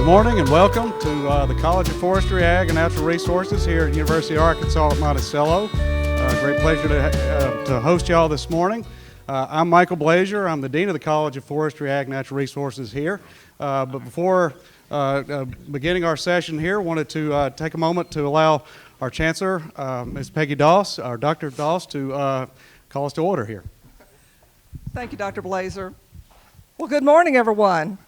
Good morning and welcome to the College of Forestry, Ag, and Natural Resources here at University of Arkansas at Monticello. Great pleasure to host y'all this morning. I'm Michael Blazier. I'm the Dean of the College of Forestry, Ag, and Natural Resources here. But before beginning our session here, wanted to take a moment to allow our Chancellor, Ms. Peggy Doss, our Dr. Doss, to call us to order here. Thank you, Dr. Blazier. Well, good morning, everyone.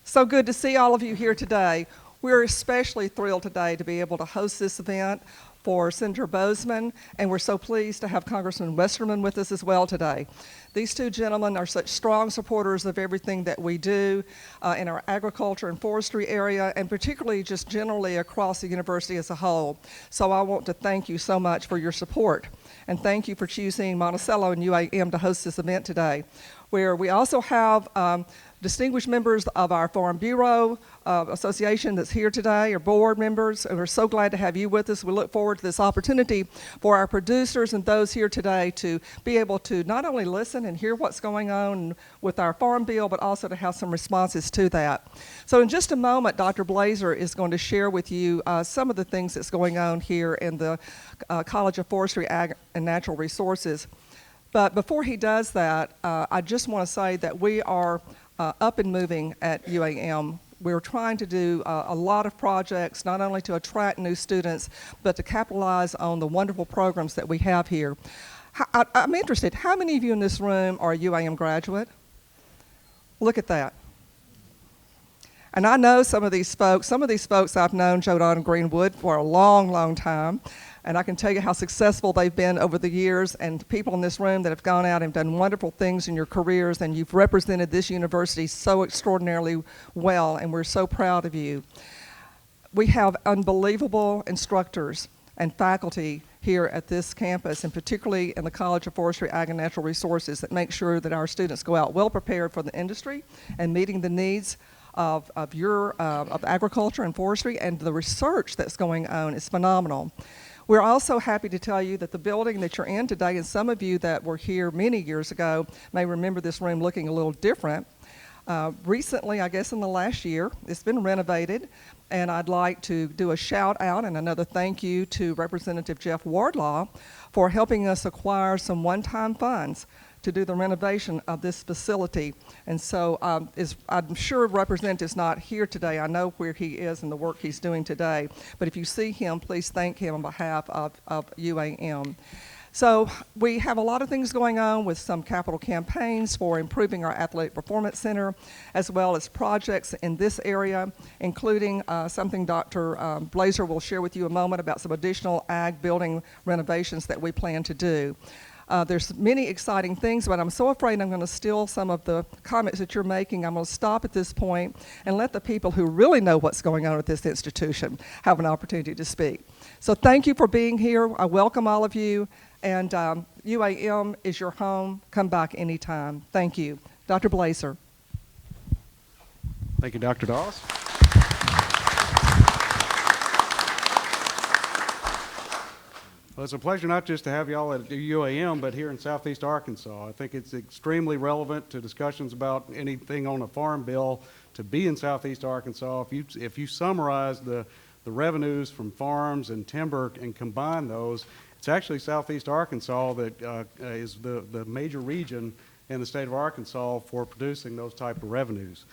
So good to see all of you here today. We're especially thrilled today to be able to host this event for Senator Boozman, and we're so pleased to have Congressman Westerman with us as well today. These two gentlemen are such strong supporters of everything that we do in our agriculture and forestry area, and particularly just generally across the university as a whole. So I want to thank you so much for your support, and thank you for choosing Monticello and UAM to host this event today, where we also have distinguished members of our Farm Bureau Association that's here today, our board members, and we're so glad to have you with us. We look forward to this opportunity for our producers and those here today to be able to not only listen and hear what's going on with our farm bill, but also to have some responses to that. So in just a moment, Dr. Blazier is going to share with you some of the things that's going on here in the College of Forestry, Ag, and Natural Resources. But before he does that, I just want to say that we are up and moving at UAM. We're trying to do a lot of projects, not only to attract new students, but to capitalize on the wonderful programs that we have here. I'm interested, how many of you in this room are a UAM graduate? Look at that. And I know some of these folks I've known Jodan Greenwood for a long, long time. And I can tell you how successful they've been over the years, and people in this room that have gone out and done wonderful things in your careers, and you've represented this university so extraordinarily well, and we're so proud of you. We have unbelievable instructors and faculty here at this campus, and particularly in the College of Forestry, Ag, and Natural Resources, that make sure that our students go out well prepared for the industry and meeting the needs of agriculture and forestry, and the research that's going on is phenomenal. We're also happy to tell you that the building that you're in today, and some of you that were here many years ago may remember this room looking a little different. Recently, I guess in the last year, it's been renovated, and I'd like to do a shout out and another thank you to Representative Jeff Wardlaw for helping us acquire some one-time funds to do the renovation of this facility. And so I'm sure Representative's not here today. I know where he is and the work he's doing today. But if you see him, please thank him on behalf of UAM. So we have a lot of things going on with some capital campaigns for improving our Athletic Performance Center, as well as projects in this area, including something Dr. Blazier will share with you in a moment about some additional ag building renovations that we plan to do. There's many exciting things, but I'm so afraid I'm going to steal some of the comments that you're making. I'm going to stop at this point and let the people who really know what's going on at this institution have an opportunity to speak. So thank you for being here. I welcome all of you, and UAM is your home. Come back anytime. Thank you. Dr. Blazier. Thank you, Dr. Doss. Well, it's a pleasure not just to have y'all at UAM, but here in Southeast Arkansas. I think it's extremely relevant to discussions about anything on a farm bill to be in Southeast Arkansas. If you summarize the revenues from farms and timber and combine those, it's actually Southeast Arkansas that is the major region in the state of Arkansas for producing those type of revenues.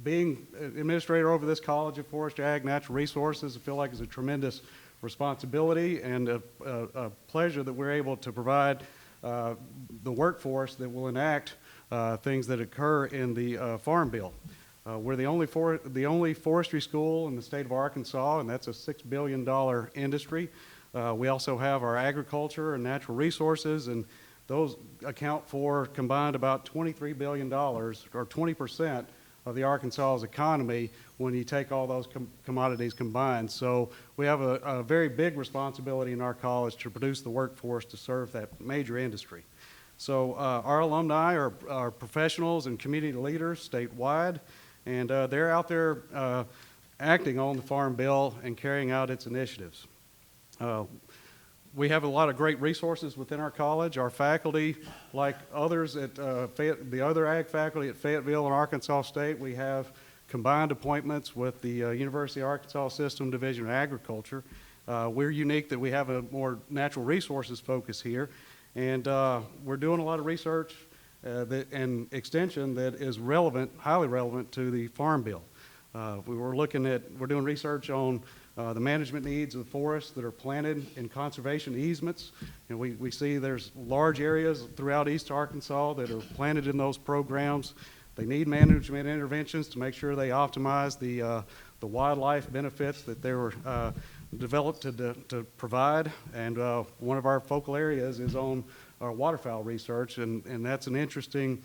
Being administrator over this College of Forestry, Ag, Natural Resources, I feel like it's a tremendous responsibility and a pleasure that we're able to provide the workforce that will enact things that occur in the Farm Bill. We're the only forestry school in the state of Arkansas, and that's a $6 billion industry. We also have our agriculture and natural resources, and those account for combined about $23 billion, or 20% of the Arkansas's economy when you take all those commodities combined. So we have a very big responsibility in our college to produce the workforce to serve that major industry. So our alumni are professionals and community leaders statewide, and they're out there acting on the Farm Bill and carrying out its initiatives. We have a lot of great resources within our college. Our faculty, like others at the other ag faculty at Fayetteville and Arkansas State, we have combined appointments with the University of Arkansas System Division of Agriculture. We're unique that we have a more natural resources focus here, and we're doing a lot of research and extension that is relevant, highly relevant to the Farm Bill. We're doing research on the management needs of the forests that are planted in conservation easements, and we see there's large areas throughout East Arkansas that are planted in those programs. They need management interventions to make sure they optimize the wildlife benefits that they were developed to provide. And one of our focal areas is on our waterfowl research, and that's an interesting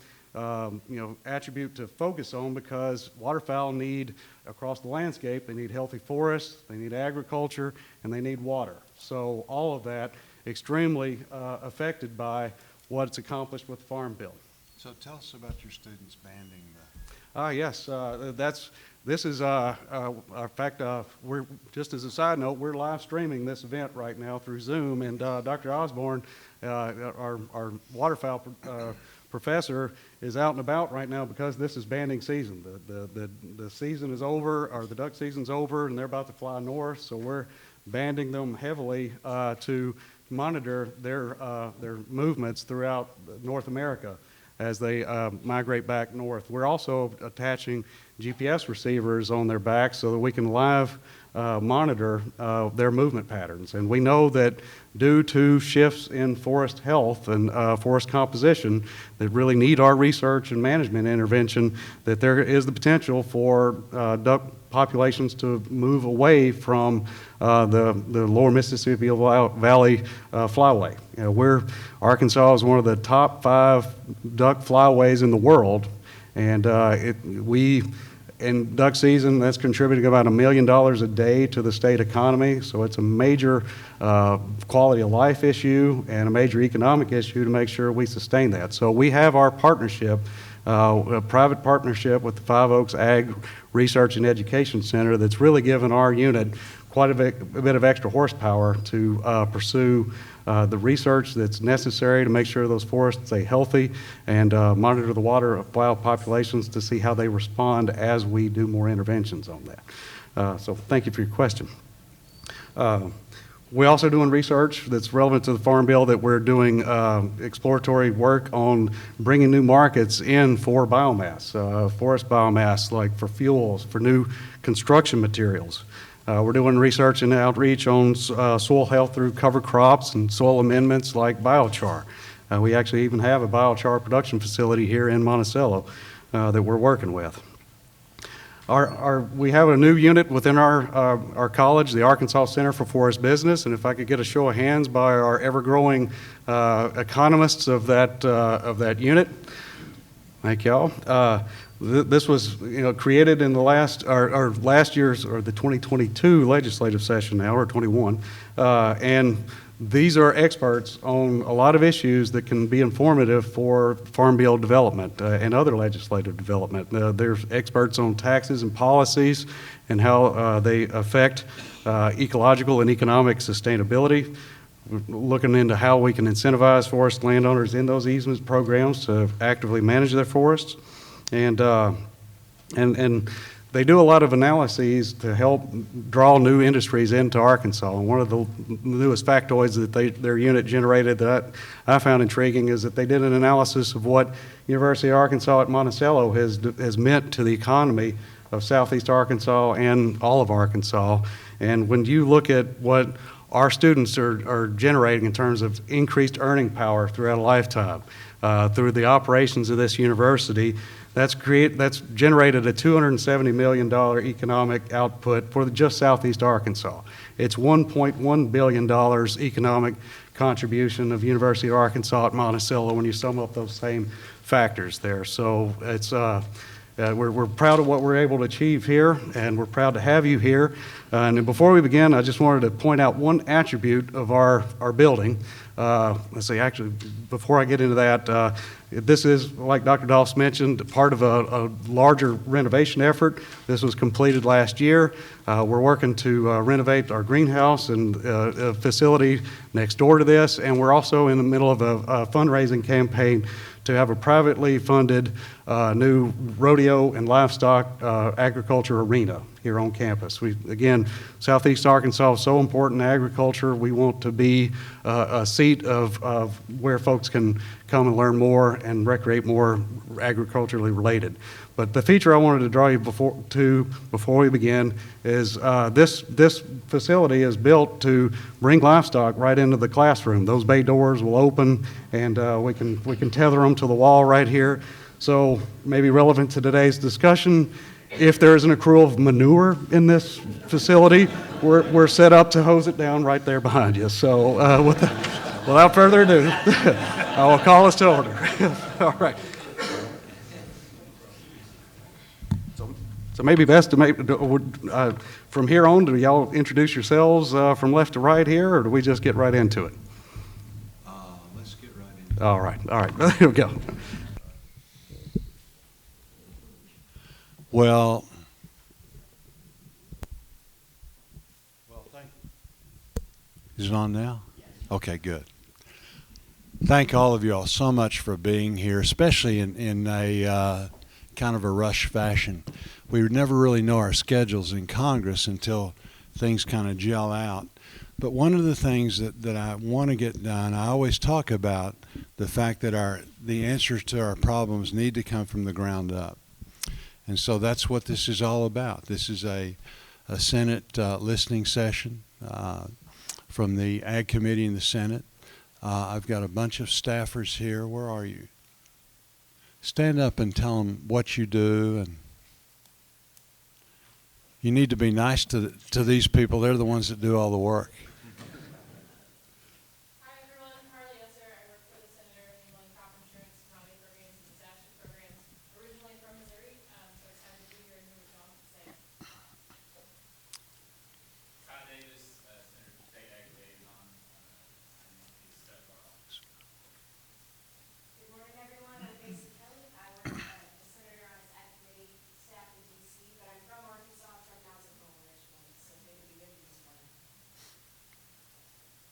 attribute to focus on, because waterfowl need, across the landscape, they need healthy forests, they need agriculture, and they need water. So all of that extremely affected by what's accomplished with the Farm Bill. So tell us about your students banding the... Yes, this is, in fact, we're, just as a side note, we're live streaming this event right now through Zoom, and Dr. Osborne, our waterfowl professor, is out and about right now because this is banding season. The season is over, or the duck season's over, and they're about to fly north, so we're banding them heavily to monitor their movements throughout North America as they migrate back north. We're also attaching GPS receivers on their backs so that we can live monitor their movement patterns. And we know that due to shifts in forest health and forest composition that really need our research and management intervention, that there is the potential for duck populations to move away from the lower Mississippi Valley flyway. Arkansas is one of the top 5 duck flyways in the world, and in duck season, that's contributing about $1 million a day to the state economy. So it's a major quality of life issue and a major economic issue to make sure we sustain that. So we have our partnership, a private partnership with the Five Oaks Ag Research and Education Center that's really given our unit quite a bit of extra horsepower to pursue the research that's necessary to make sure those forests stay healthy and monitor the waterfowl populations to see how they respond as we do more interventions on that. So thank you for your question. We're also doing research that's relevant to the Farm Bill, that we're doing exploratory work on bringing new markets in for biomass, forest biomass, like for fuels, for new construction materials. We're doing research and outreach on soil health through cover crops and soil amendments like biochar. We actually even have a biochar production facility here in Monticello that we're working with. We have a new unit within our college, the Arkansas Center for Forest Business, and if I could get a show of hands by our ever-growing economists of that unit. Thank y'all. This was created in the last year's, or the 2022 legislative session now, or 21, and these are experts on a lot of issues that can be informative for Farm Bill development and other legislative development. There's experts on taxes and policies and how they affect ecological and economic sustainability. We're looking into how we can incentivize forest landowners in those easement programs to actively manage their forests. And they do a lot of analyses to help draw new industries into Arkansas. And one of the newest factoids that their unit generated that I found intriguing is that they did an analysis of what University of Arkansas at Monticello has meant to the economy of Southeast Arkansas and all of Arkansas. And when you look at what our students are generating in terms of increased earning power throughout a lifetime, through the operations of this university, that's generated a $270 million economic output for just Southeast Arkansas. It's $1.1 billion economic contribution of University of Arkansas at Monticello when you sum up those same factors there. So it's we're proud of what we're able to achieve here, and we're proud to have you here. And before we begin, I just wanted to point out one attribute of our building. Let's see, actually, before I get into that, this is, like Dr. Doss mentioned, part of a larger renovation effort. This was completed last year. We're working to renovate our greenhouse and a facility next door to this, and we're also in the middle of a fundraising campaign to have a privately funded new rodeo and livestock agriculture arena here on campus. Again, Southeast Arkansas is so important in agriculture. We want to be a seat of where folks can come and learn more and recreate more agriculturally related. But the feature I wanted to draw you before we begin is this facility is built to bring livestock right into the classroom. Those bay doors will open, and we can tether them to the wall right here. So maybe relevant to today's discussion, if there is an accrual of manure in this facility, we're set up to hose it down right there behind you. So without further ado, I will call us to order. All right. So maybe best to make, from here on, do y'all introduce yourselves from left to right here, or do we just get right into it? Let's get right into it. All right, there we go. Well, thank you. Is it on now? Yes. Okay, good. Thank all of you all so much for being here, especially in a kind of a rush fashion. We would never really know our schedules in Congress until things kind of gel out. But one of the things that I want to get done, I always talk about the fact that the answers to our problems need to come from the ground up. And so that's what this is all about. This is a Senate listening session from the Ag Committee in the Senate. I've got a bunch of staffers here. Where are you? Stand up and tell them what you do. And you need to be nice to these people. They're the ones that do all the work. Hi everyone, Harley Esser. I work for the Senator handling crop insurance, commodity programs, and disaster programs. Originally from Missouri, so excited to be here and hear what y'all have to say. Scott Davis, Senator for State Ag Liaison, and he's stuff our office. Good morning everyone, I'm Mason Kelly. I work as the Senator on his Ag Committee staff in D.C., but I'm from Arkansas, from now at home in Richmond, so good to be with you this morning.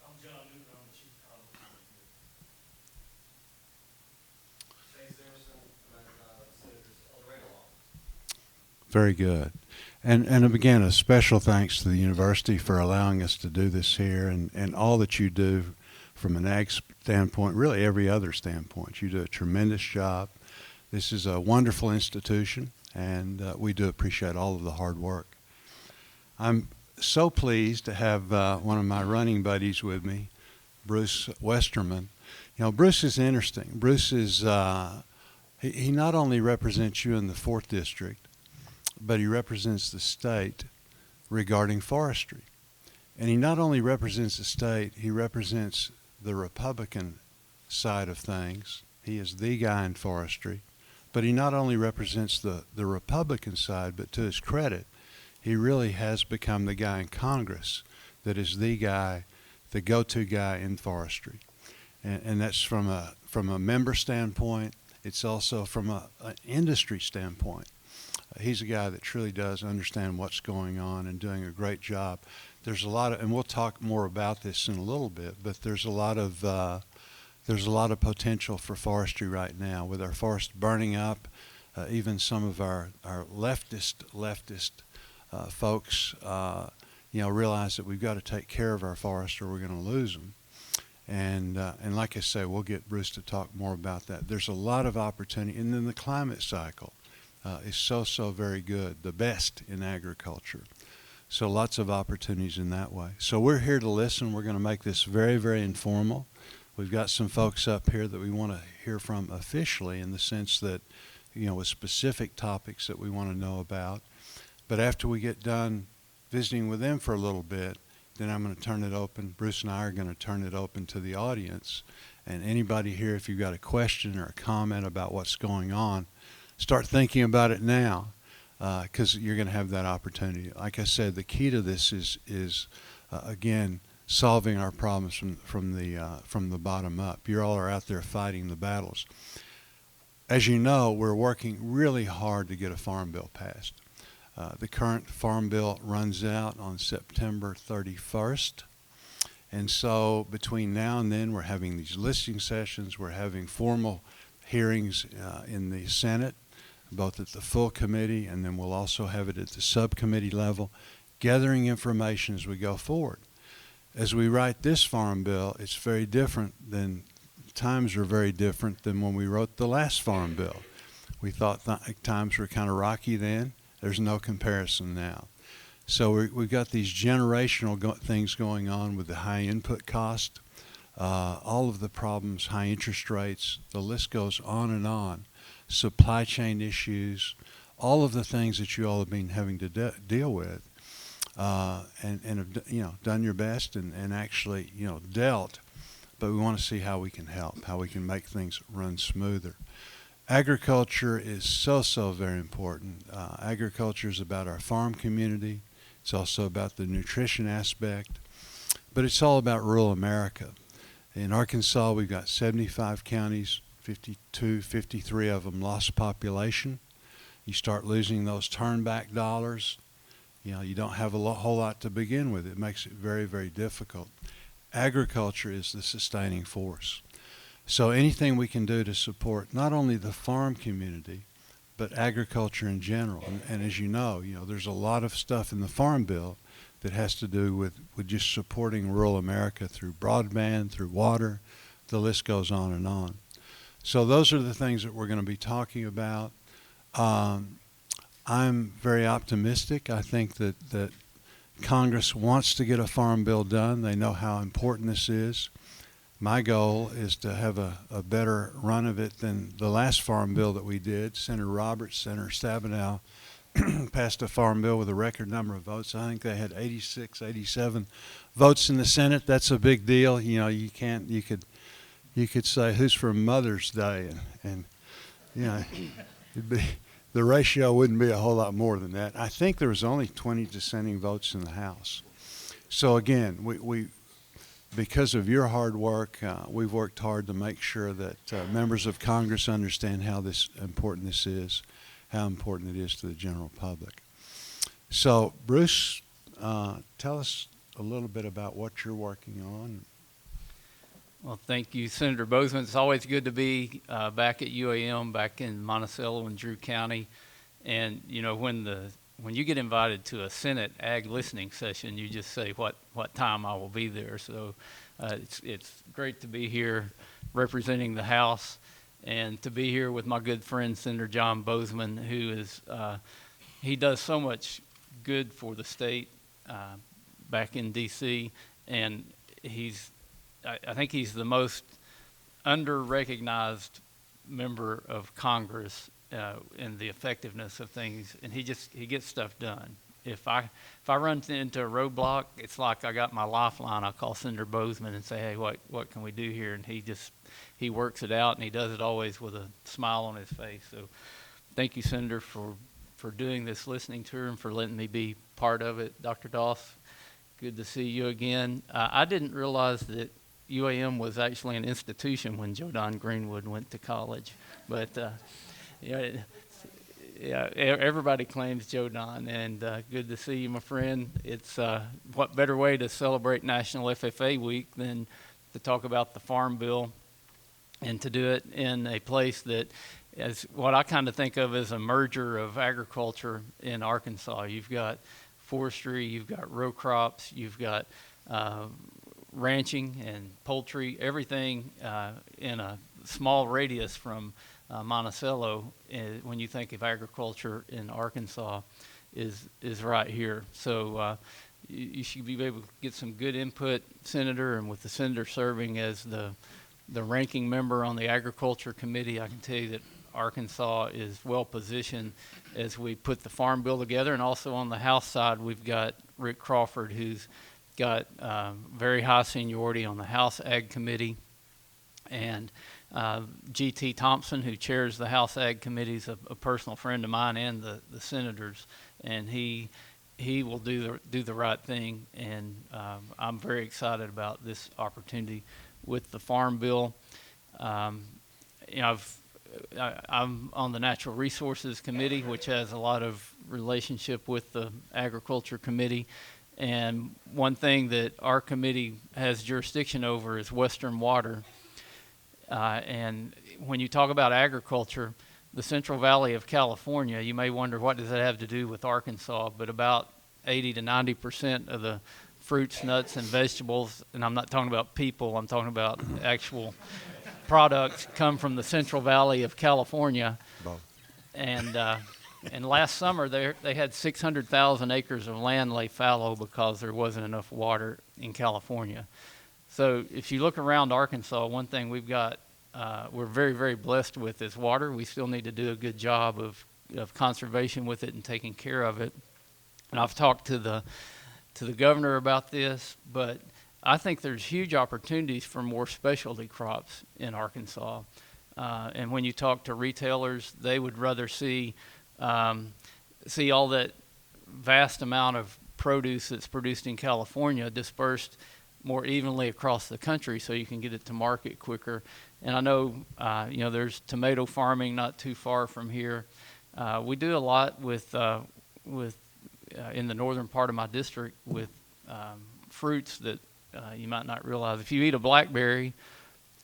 I'm John Newton, I'm the Chief Economist. Shane Zimmerson, I'm at Senator's El Dorado office. Very good. And again, a special thanks to the university for allowing us to do this here and all that you do from an ag standpoint, really every other standpoint. You do a tremendous job. This is a wonderful institution, and we do appreciate all of the hard work. I'm so pleased to have one of my running buddies with me, Bruce Westerman. You know, Bruce is interesting. Bruce is, he not only represents you in the 4th District, but he represents the state regarding forestry. And he not only represents the state, he represents the Republican side of things. He is the guy in forestry. But he not only represents the Republican side, but to his credit, he really has become the guy in Congress that is the guy, the go-to guy in forestry. And that's from a member standpoint. It's also from an industry standpoint. He's a guy that truly does understand what's going on and doing a great job. There's a lot of, and we'll talk more about this in a little bit, but there's a lot of potential for forestry right now with our forest burning up. Even some of our leftist folks, realize that we've got to take care of our forests or we're going to lose them. And like I say, we'll get Bruce to talk more about that. There's a lot of opportunity, and then the climate cycle is so very good, the best in agriculture. So lots of opportunities in that way. So we're here to listen. We're going to make this very, very informal. We've got some folks up here that we want to hear from officially in the sense that, with specific topics that we want to know about. But after we get done visiting with them for a little bit, then I'm going to turn it open. Bruce and I are going to turn it open to the audience. And anybody here, if you've got a question or a comment about what's going on, start thinking about it now, because you're going to have that opportunity. Like I said, the key to this is again, solving our problems from the bottom up. You all are out there fighting the battles. As you know, we're working really hard to get a farm bill passed. The current Farm Bill runs out on September 31st. And so between now and then, we're having these listening sessions. We're having formal hearings in the Senate, both at the full committee, and then we'll also have it at the subcommittee level, gathering information as we go forward. As we write this Farm Bill, it's very different than, times are very different than when we wrote the last Farm Bill. We thought times were kind of rocky then. There's no comparison now. So we've got these generational things going on with the high input cost, all of the problems, high interest rates, the list goes on and on. Supply chain issues, all of the things that you all have been having to deal with, and have done your best and actually dealt. But we want to see how we can help, how we can make things run smoother. Agriculture is so very important. Agriculture is about our farm community. It's also about the nutrition aspect, but it's all about rural America. In Arkansas, we've got 75 counties, 53 of them lost population. You start losing those turnback dollars, you don't have a whole lot to begin with. It makes it very difficult. Agriculture is the sustaining force. So anything we can do to support not only the farm community, but agriculture in general. And as you know, there's a lot of stuff in the Farm Bill that has to do with just supporting rural America through broadband, through water. The list goes on and on. So those are the things that we're going to be talking about. I'm very optimistic. I think that Congress wants to get a Farm Bill done. They know how important this is. My goal is to have a better run of it than the last Farm Bill that we did. Senator Roberts, Senator Stabenow passed a Farm Bill with a record number of votes. I think they had 86, 87 votes in the Senate. That's a big deal. You could say who's for Mother's Day, and the ratio wouldn't be a whole lot more than that. I think there was only 20 dissenting votes in the House. So again, we because of your hard work, we've worked hard to make sure that members of Congress understand how important this is, how important it is to the general public. So, Bruce, tell us a little bit about what you're working on. Well, thank you, Senator Boozman. It's always good to be back at UAM, back in Monticello and Drew County. And when you get invited to a Senate Ag listening session, you just say what time I will be there. So it's great to be here representing the House and to be here with my good friend Senator John Boozman, who is he does so much good for the state back in D.C. and I think he's the most under-recognized member of Congress in the effectiveness of things, and he gets stuff done. If I run into a roadblock, it's like I got my lifeline. I call Senator Boozman and say, hey, what can we do here? And he works it out, and he does it always with a smile on his face. So thank you, Senator, for doing this listening tour and for letting me be part of it. Dr. Doss, good to see you again. I didn't realize that UAM was actually an institution when Joe Don Greenwood went to college, but everybody claims Joe Don, and good to see you, my friend. It's what better way to celebrate National FFA Week than to talk about the Farm Bill and to do it in a place that is what I kind of think of as a merger of agriculture in Arkansas. You've got forestry, you've got row crops, you've got ranching and poultry, everything in a small radius from Monticello. When you think of agriculture in Arkansas, is right here. So you should be able to get some good input, Senator, and with the Senator serving as the ranking member on the Agriculture Committee, I can tell you that Arkansas is well positioned as we put the Farm Bill together. And also on the House side, we've got Rick Crawford, who's got very high seniority on the House Ag Committee, and G.T. Thompson, who chairs the House Ag Committee, is a personal friend of mine and the senators, and he will do the right thing, and I'm very excited about this opportunity with the Farm Bill. I'm on the Natural Resources Committee, which has a lot of relationship with the Agriculture Committee. And one thing that our committee has jurisdiction over is Western water. And when you talk about agriculture, the Central Valley of California, you may wonder what does that have to do with Arkansas, but about 80 to 90% of the fruits, nuts, and vegetables, and I'm not talking about people, I'm talking about actual products, come from the Central Valley of California. Both. And last summer they had 600,000 acres of land lay fallow because there wasn't enough water in California. So if you look around Arkansas, one thing we've got, we're very, very blessed with is water. We still need to do a good job of conservation with it and taking care of it. And I've talked to the governor about this, but I think there's huge opportunities for more specialty crops in Arkansas. And when you talk to retailers, they would rather see all that vast amount of produce that's produced in California dispersed more evenly across the country so you can get it to market quicker. And I know, there's tomato farming not too far from here. We do a lot with in the northern part of my district with fruits that you might not realize. If you eat a blackberry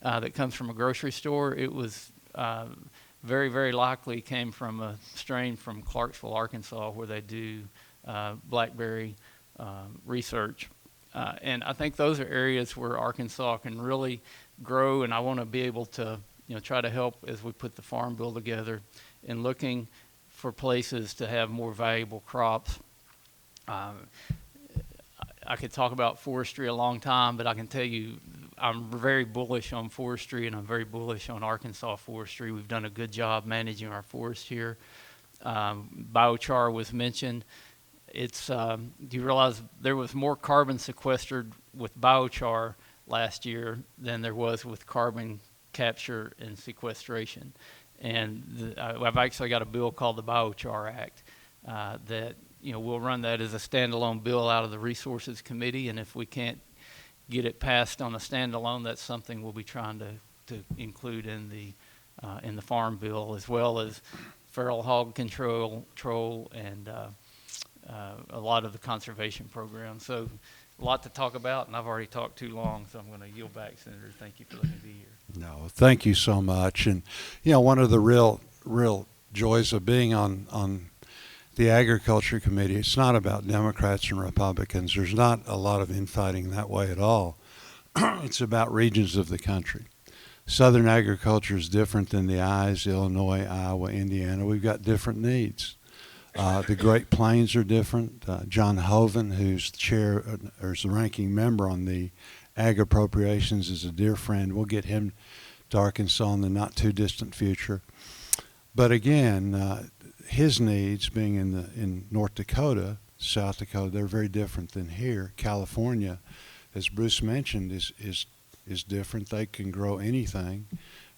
that comes from a grocery store, it was very, very likely came from a strain from Clarksville, Arkansas, where they do blackberry research. And I think those are areas where Arkansas can really grow, and I want to be able to try to help as we put the farm bill together in looking for places to have more valuable crops. I could talk about forestry a long time, but I can tell you I'm very bullish on forestry, and I'm very bullish on Arkansas forestry. We've done a good job managing our forest here. Biochar was mentioned. It's do you realize there was more carbon sequestered with biochar last year than there was with carbon capture and sequestration? And I've actually got a bill called the Biochar Act that we'll run that as a standalone bill out of the Resources Committee, and if we can't get it passed on a standalone, that's something we'll be trying to include in the farm bill, as well as feral hog control and a lot of the conservation programs. So a lot to talk about, and I've already talked too long, so I'm going to yield back, Senator. Thank you for letting me be here. No, thank you so much. And one of the real joys of being on the Agriculture Committee, it's not about Democrats and Republicans. There's not a lot of infighting that way at all. It's about regions of the country. Southern agriculture is different than the I's, Illinois, Iowa, Indiana. We've got different needs. The Great Plains are different. John Hoven, who's chair or is the ranking member on the Ag Appropriations, is a dear friend. We'll get him to Arkansas in the not too distant future. But again, his needs being in North Dakota, South Dakota, they're very different than here. California, as Bruce mentioned, is different. They can grow anything.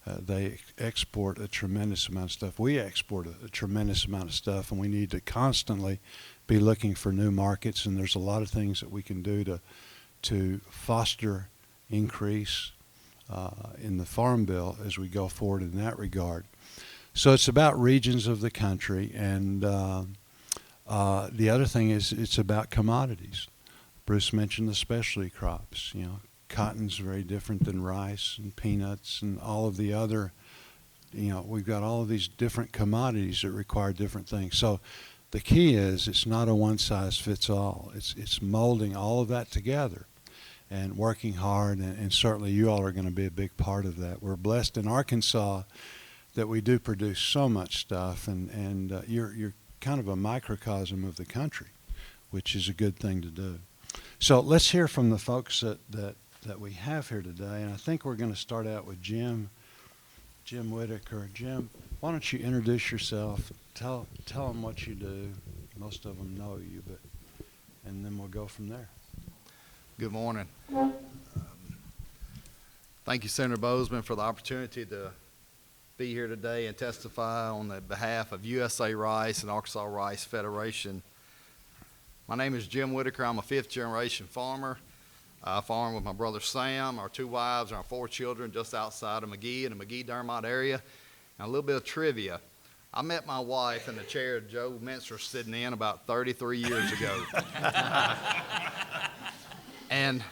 They export a tremendous amount of stuff. We export a tremendous amount of stuff, and we need to constantly be looking for new markets. And there's a lot of things that we can do to foster increase in the Farm Bill as we go forward in that regard. So it's about regions of the country, and the other thing is it's about commodities. Bruce mentioned the specialty crops. Cotton's very different than rice and peanuts and all of the other, we've got all of these different commodities that require different things. So the key is it's not a one-size-fits-all. It's molding all of that together and working hard, and certainly you all are going to be a big part of that. We're blessed in Arkansas that we do produce so much stuff, and you're kind of a microcosm of the country, which is a good thing to do. So let's hear from the folks that we have here today, and I think we're going to start out with Jim Whitaker. Jim, why don't you introduce yourself, tell them what you do. Most of them know you, and then we'll go from there. Good morning. Thank you, Senator Boozman, for the opportunity to be here today and testify on the behalf of USA Rice and Arkansas Rice Federation. My name is Jim Whitaker. I'm a fifth-generation farmer. I farm with my brother Sam, our two wives, and our 4 children just outside of McGee in the McGee-Dermott area. Now, a little bit of trivia. I met my wife in the chair Joe Minster's sitting in about 33 years ago. And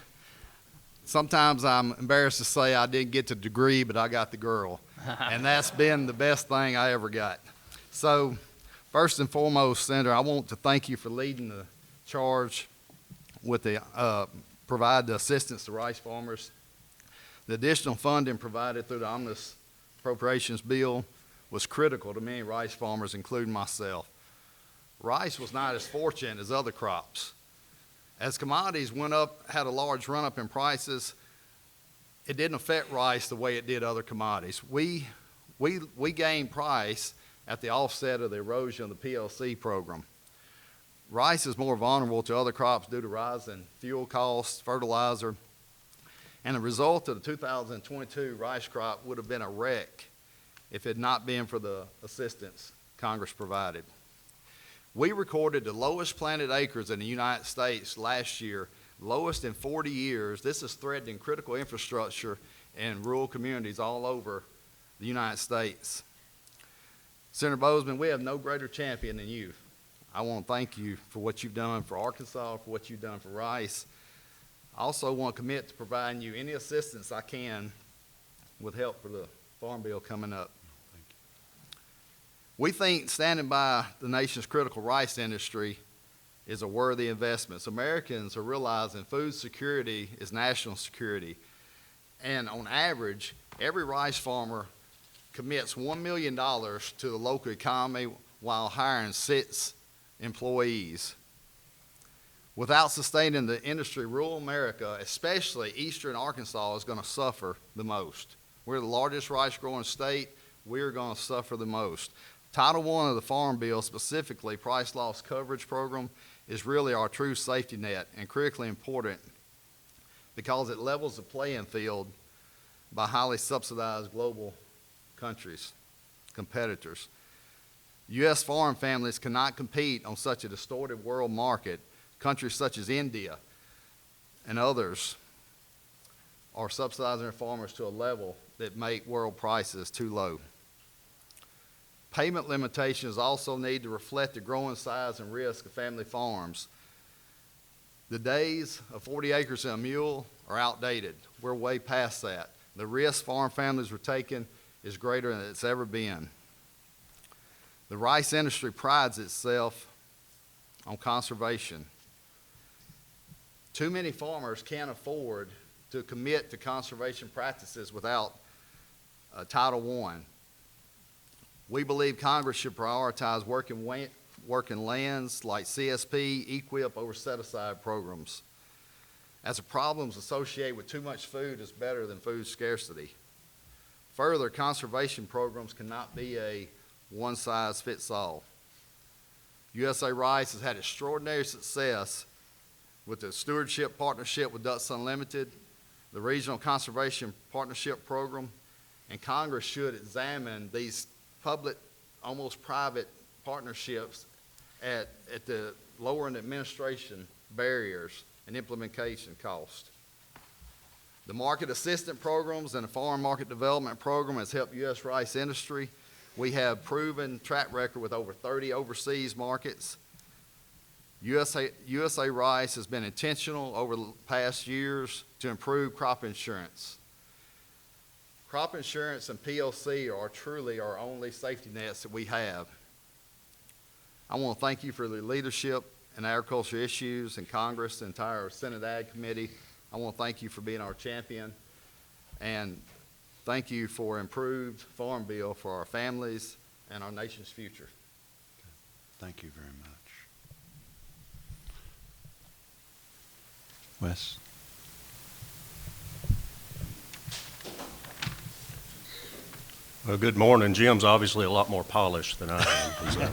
sometimes I'm embarrassed to say I didn't get the degree, but I got the girl. And that's been the best thing I ever got. So, first and foremost, Senator, I want to thank you for leading the charge with the provide the assistance to rice farmers. The additional funding provided through the Omnibus Appropriations Bill was critical to many rice farmers, including myself. Rice was not as fortunate as other crops. As commodities went up, had a large run-up in prices, it didn't affect rice the way it did other commodities. We gained price at the offset of the erosion of the PLC program. Rice is more vulnerable to other crops due to rising fuel costs, fertilizer, and the result of the 2022 rice crop would have been a wreck if it had not been for the assistance Congress provided. We recorded the lowest planted acres in the United States last year, lowest in 40 years. This is threatening critical infrastructure in rural communities all over the United States. Senator Boozman, we have no greater champion than you. I want to thank you for what you've done for Arkansas, for what you've done for rice. I also want to commit to providing you any assistance I can with help for the Farm Bill coming up. We think standing by the nation's critical rice industry is a worthy investment. So Americans are realizing food security is national security. And on average, every rice farmer commits $1 million to the local economy while hiring 6 employees. Without sustaining the industry, rural America, especially eastern Arkansas, is going to suffer the most. We're the largest rice growing state. We're going to suffer the most. Title I of the Farm Bill, specifically Price Loss Coverage Program, is really our true safety net and critically important because it levels the playing field by highly subsidized global competitors. U.S. farm families cannot compete on such a distorted world market. Countries such as India and others are subsidizing their farmers to a level that make world prices too low. Payment limitations also need to reflect the growing size and risk of family farms. The days of 40 acres and a mule are outdated. We're way past that. The risk farm families are taking is greater than it's ever been. The rice industry prides itself on conservation. Too many farmers can't afford to commit to conservation practices without Title I. We believe Congress should prioritize working lands like CSP, EQIP over set-aside programs, as the problems associated with too much food is better than food scarcity. Further, conservation programs cannot be a one-size-fits-all. USA Rice has had extraordinary success with the Stewardship Partnership with Ducks Unlimited, the Regional Conservation Partnership Program, and Congress should examine these public, almost private partnerships at the lowering administration barriers and implementation cost. The Market Assistance Programs and the Farm Market Development Program has helped U.S. rice industry. We have proven track record with over 30 overseas markets. USA Rice has been intentional over the past years to improve crop insurance. Crop insurance and PLC are truly our only safety nets that we have. I want to thank you for the leadership in agriculture issues in Congress, the entire Senate Ag Committee. I want to thank you for being our champion, and thank you for improved farm bill for our families and our nation's future. Thank you very much. Wes? Well, good morning. Jim's obviously a lot more polished than I am.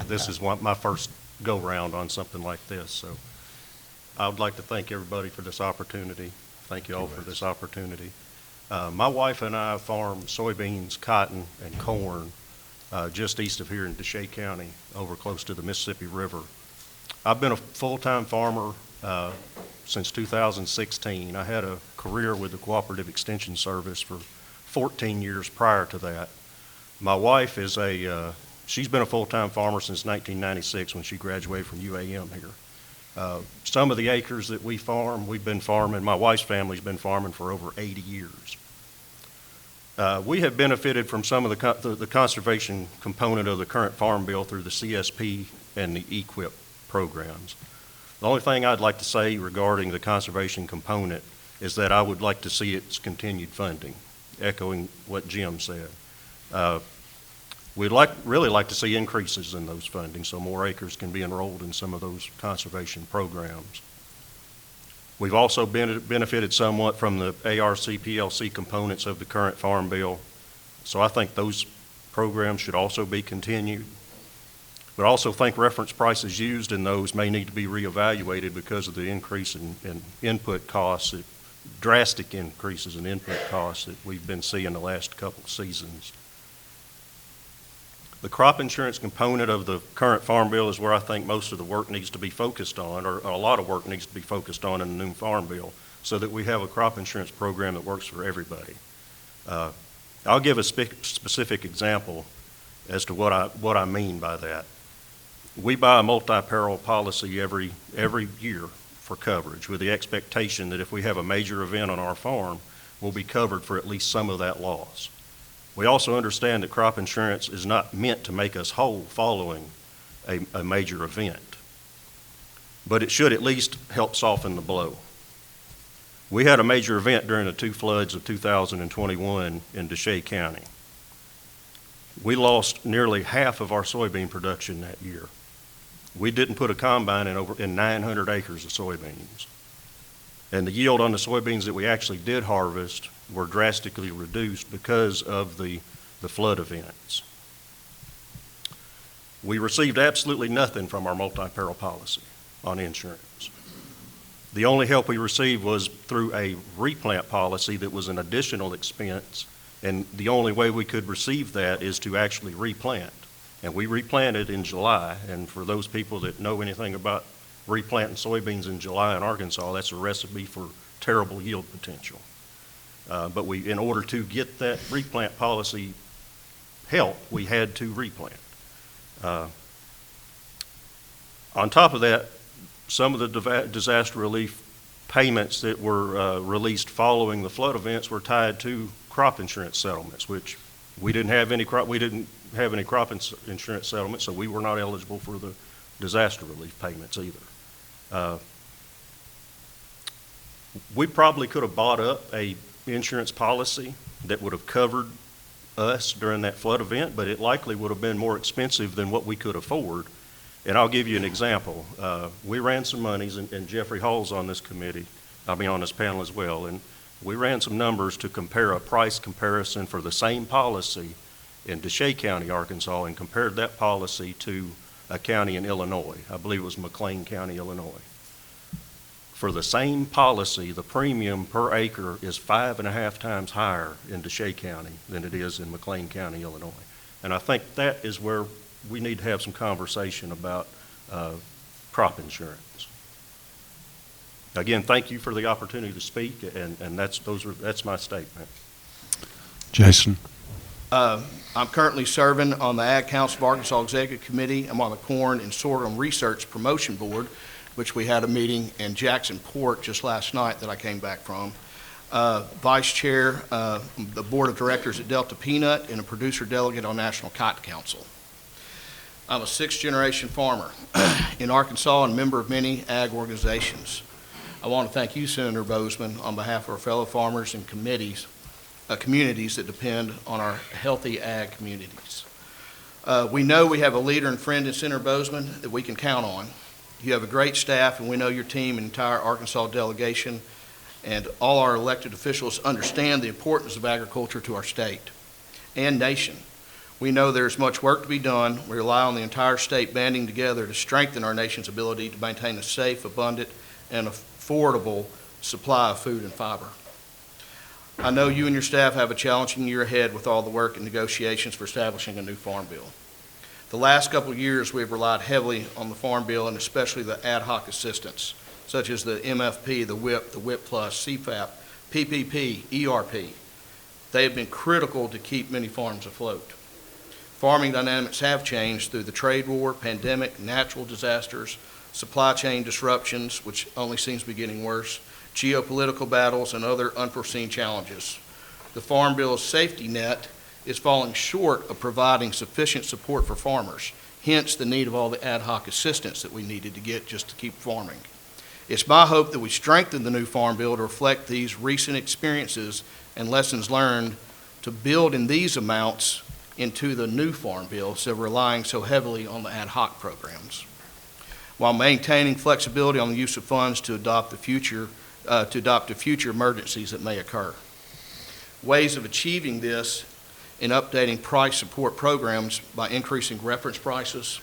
This is my first go-round on something like this, so I would like to thank everybody for this opportunity. Thank you all for this opportunity. My wife and I farm soybeans, cotton, and corn just east of here in DeShay County, over close to the Mississippi River. I've been a full-time farmer since 2016. I had a career with the Cooperative Extension Service for 14 years prior to that. My wife is she's been a full-time farmer since 1996 when she graduated from UAM here. Some of the acres that we farm, we've been farming, my wife's family's been farming for over 80 years. We have benefited from some of the conservation component of the current Farm Bill through the CSP and the EQIP programs. The only thing I'd like to say regarding the conservation component is that I would like to see its continued funding, echoing what Jim said. We'd really like to see increases in those funding so more acres can be enrolled in some of those conservation programs. We've also benefited somewhat from the ARC PLC components of the current Farm Bill, so I think those programs should also be continued. But I also think reference prices used in those may need to be reevaluated because of the increase in input costs, drastic increases in input costs that we've been seeing the last couple of seasons. The crop insurance component of the current Farm Bill is where I think most of the work needs to be focused on, or a lot of work needs to be focused on in the new Farm Bill, so that we have a crop insurance program that works for everybody. I'll give a specific example as to what I mean by that. We buy a multi-peril policy every year for coverage with the expectation that if we have a major event on our farm, we'll be covered for at least some of that loss. We also understand that crop insurance is not meant to make us whole following a major event, but it should at least help soften the blow. We had a major event during the 2 floods of 2021 in Deshay County. We lost nearly half of our soybean production that year. We didn't put a combine in 900 acres of soybeans. And the yield on the soybeans that we actually did harvest were drastically reduced because of the flood events. We received absolutely nothing from our multi-peril policy on insurance. The only help we received was through a replant policy that was an additional expense, and the only way we could receive that is to actually replant. And we replanted in July, and for those people that know anything about replanting soybeans in July in Arkansas, that's a recipe for terrible yield potential. But in order to get that replant policy help, we had to replant. On top of that, some of the disaster relief payments that were released following the flood events were tied to crop insurance settlements, which we didn't have any crop insurance settlements, so we were not eligible for the disaster relief payments either. We probably could have bought up a insurance policy that would have covered us during that flood event, but it likely would have been more expensive than what we could afford. And I'll give you an example. We ran some monies, and Jeffrey Hall's on this committee, on this panel as well, and we ran some numbers to compare a price comparison for the same policy in Deshay County, Arkansas, and compared that policy to a county in Illinois. I believe it was McLean County, Illinois. For the same policy, the premium per acre is 5.5 times higher in Deshay County than it is in McLean County, Illinois. And I think that is where we need to have some conversation about crop insurance. Again, thank you for the opportunity to speak, and that's my statement. Jason. I'm currently serving on the Ag Council of Arkansas Executive Committee. I'm on the Corn and Sorghum Research Promotion Board, which we had a meeting in Jackson Port just last night that I came back from. Vice Chair, the Board of Directors at Delta Peanut, and a producer delegate on National Cotton Council. I'm a 6th-generation farmer in Arkansas and a member of many ag organizations. I want to thank you, Senator Boozman, on behalf of our fellow farmers and communities that depend on our healthy ag communities. We know we have a leader and friend in Senator Boozman that we can count on. You have a great staff, and we know your team and entire Arkansas delegation and all our elected officials understand the importance of agriculture to our state and nation. We know there's much work to be done. We rely on the entire state banding together to strengthen our nation's ability to maintain a safe, abundant, and affordable supply of food and fiber. I know you and your staff have a challenging year ahead with all the work and negotiations for establishing a new farm bill. The last couple of years, we've relied heavily on the farm bill and especially the ad hoc assistance, such as the MFP, the WIP Plus, CFAP, PPP, ERP. They have been critical to keep many farms afloat. Farming dynamics have changed through the trade war, pandemic, natural disasters, supply chain disruptions, which only seems to be getting worse, geopolitical battles, and other unforeseen challenges. The Farm Bill's safety net is falling short of providing sufficient support for farmers, hence the need of all the ad hoc assistance that we needed to get just to keep farming. It's my hope that we strengthen the new Farm Bill to reflect these recent experiences and lessons learned to build in these amounts into the new Farm Bill, so relying so heavily on the ad hoc programs, while maintaining flexibility on the use of funds to adopt to future emergencies that may occur. Ways of achieving this in updating price support programs by increasing reference prices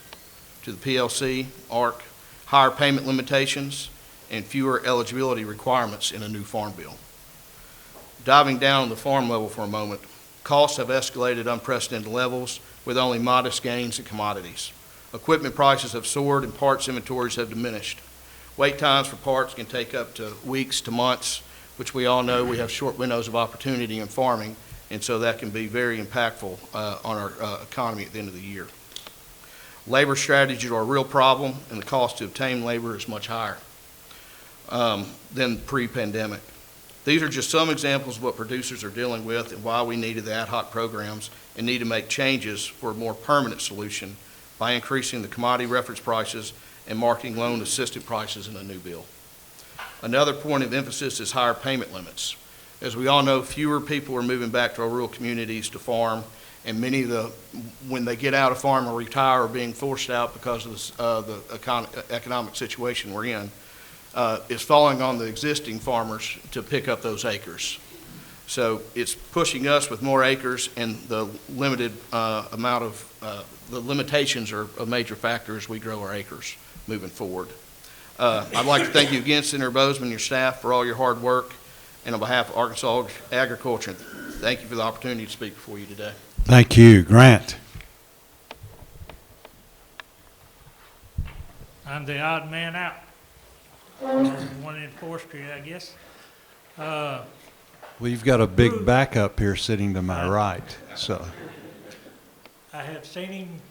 to the PLC, ARC, higher payment limitations, and fewer eligibility requirements in a new Farm Bill. Diving down on the farm level for a moment, costs have escalated unprecedented levels with only modest gains in commodities. Equipment prices have soared and parts inventories have diminished. Wait times for parts can take up to weeks to months, which we all know we have short windows of opportunity in farming, and so that can be very impactful on our economy at the end of the year. Labor strategies are a real problem, and the cost to obtain labor is much higher than pre-pandemic. These are just some examples of what producers are dealing with and why we needed the ad hoc programs and need to make changes for a more permanent solution by increasing the commodity reference prices and marketing loan assistance prices in a new bill. Another point of emphasis is higher payment limits. As we all know, fewer people are moving back to our rural communities to farm, and many of when they get out of farm or retire, are being forced out because of the economic situation we're in, is falling on the existing farmers to pick up those acres. So it's pushing us with more acres, and the limited amount of, the limitations are a major factor as we grow our acres moving forward. I'd like to thank you again, Senator Boozman and your staff, for all your hard work, and on behalf of Arkansas Agriculture, thank you for the opportunity to speak before you today. Thank you. Grant. I'm the odd man out. One in forestry, I guess. Well, you've got a big backup here sitting to my right, so. I have seen him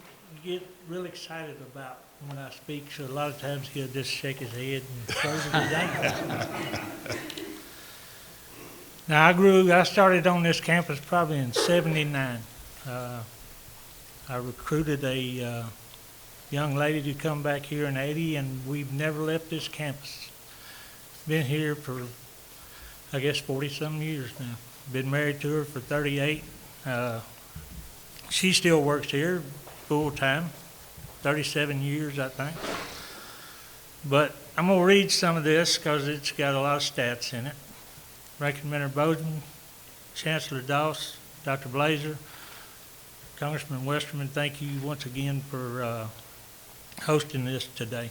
get real excited about when I speak, so a lot of times he'll just shake his head and close it down. Now, I started on this campus probably in '79. I recruited a young lady to come back here in '80, and we've never left this campus. Been here for, I guess, 40-some years now. Been married to her for 38. She still works here full-time, 37 years, I think. But I'm going to read some of this because it's got a lot of stats in it. Ranking Member Boozman, Chancellor Doss, Dr. Blazer, Congressman Westerman, thank you once again for hosting this today.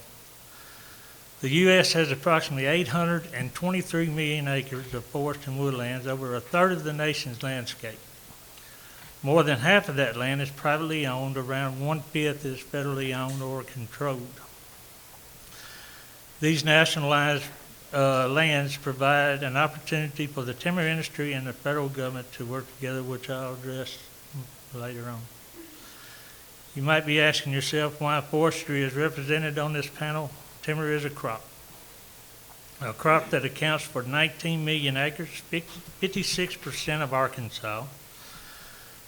The U.S. has approximately 823 million acres of forest and woodlands, over a third of the nation's landscape. More than half of that land is privately owned, around 1/5 is federally owned or controlled. These nationalized lands provide an opportunity for the timber industry and the federal government to work together, which I'll address later on. You might be asking yourself why forestry is represented on this panel. Timber is a crop that accounts for 19 million acres, 56% of Arkansas.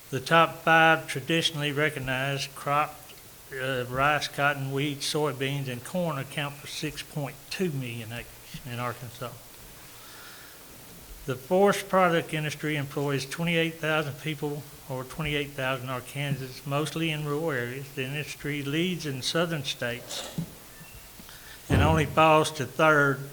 The top 5 traditionally recognized crops, rice, cotton, wheat, soybeans, and corn account for 6.2 million acres in Arkansas. The forest product industry employs 28,000 people, or 28,000 Arkansans, mostly in rural areas. The industry leads in southern states and only falls to third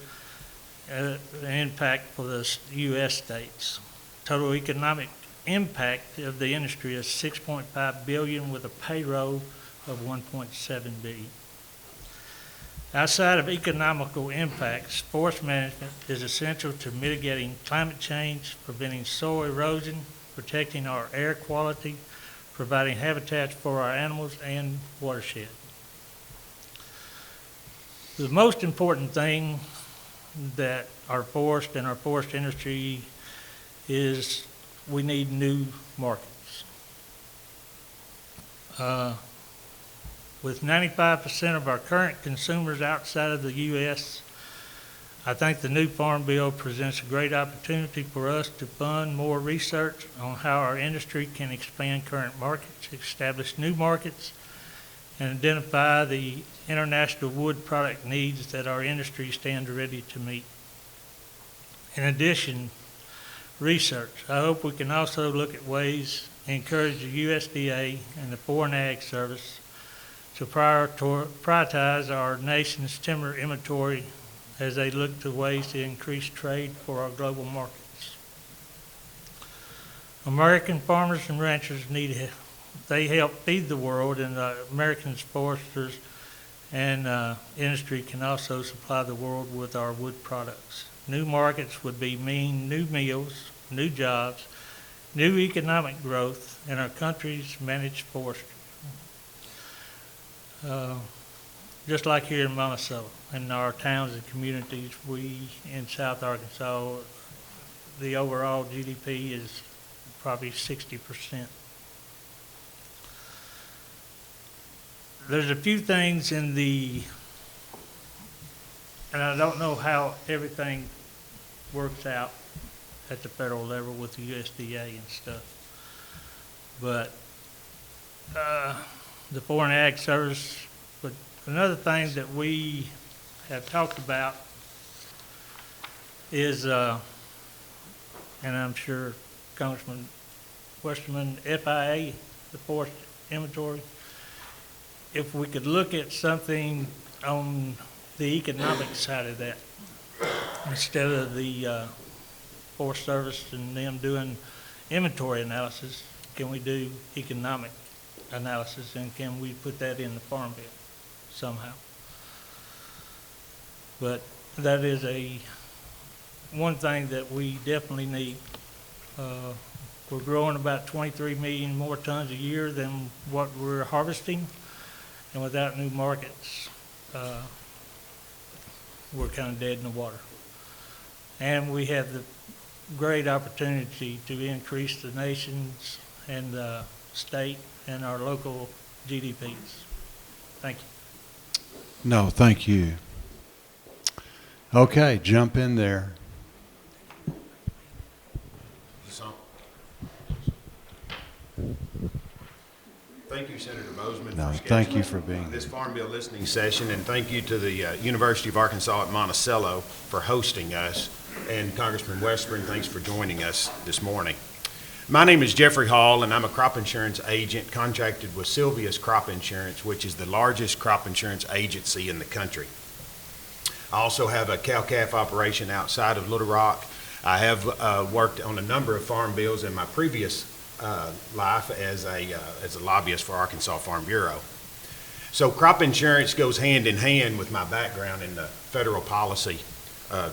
in impact for the U.S. states. Total economic impact of the industry is $6.5 billion with a payroll of $1.7 billion. Outside of economical impacts, forest management is essential to mitigating climate change, preventing soil erosion, protecting our air quality, providing habitats for our animals and watershed. The most important thing that our forest and our forest industry is we need new markets. With 95% of our current consumers outside of the U.S., I think the new Farm Bill presents a great opportunity for us to fund more research on how our industry can expand current markets, establish new markets, and identify the international wood product needs that our industry stands ready to meet. In addition, research. I hope we can also look at ways to encourage the USDA and the Foreign Ag Service to prioritize our nation's timber inventory as they look to ways to increase trade for our global markets. American farmers and ranchers they help feed the world, and American foresters and industry can also supply the world with our wood products. New markets would mean new meals, new jobs, new economic growth in our country's managed forestry. Just like here in Monticello, in our towns and communities, we in South Arkansas, the overall GDP is probably 60%. There's a few things and I don't know how everything works out at the federal level with the USDA and stuff, but the Foreign Ag Service. But another thing that we have talked about is, and I'm sure Congressman Westerman, FIA, the forest inventory, if we could look at something on the economic side of that, instead of the Forest Service and them doing inventory analysis, can we do economic analysis, and can we put that in the Farm Bill somehow? But that is one thing that we definitely need. We're growing about 23 million more tons a year than what we're harvesting, and without new markets, we're kind of dead in the water. And we have the great opportunity to increase the nation's and the state and our local GDPs. Thank you. No, thank you. Okay, jump in there. Thank you, Senator Boozman, No, for thank you scheduling for being this here. Farm Bill listening session, and thank you to the University of Arkansas at Monticello for hosting us. And Congressman Westerman, thanks for joining us this morning. My name is Jeffrey Hall, and I'm a crop insurance agent contracted with Sylvia's Crop Insurance, which is the largest crop insurance agency in the country. I also have a cow-calf operation outside of Little Rock. I have worked on a number of farm bills in my previous life as a lobbyist for Arkansas Farm Bureau. So crop insurance goes hand in hand with my background in the federal policy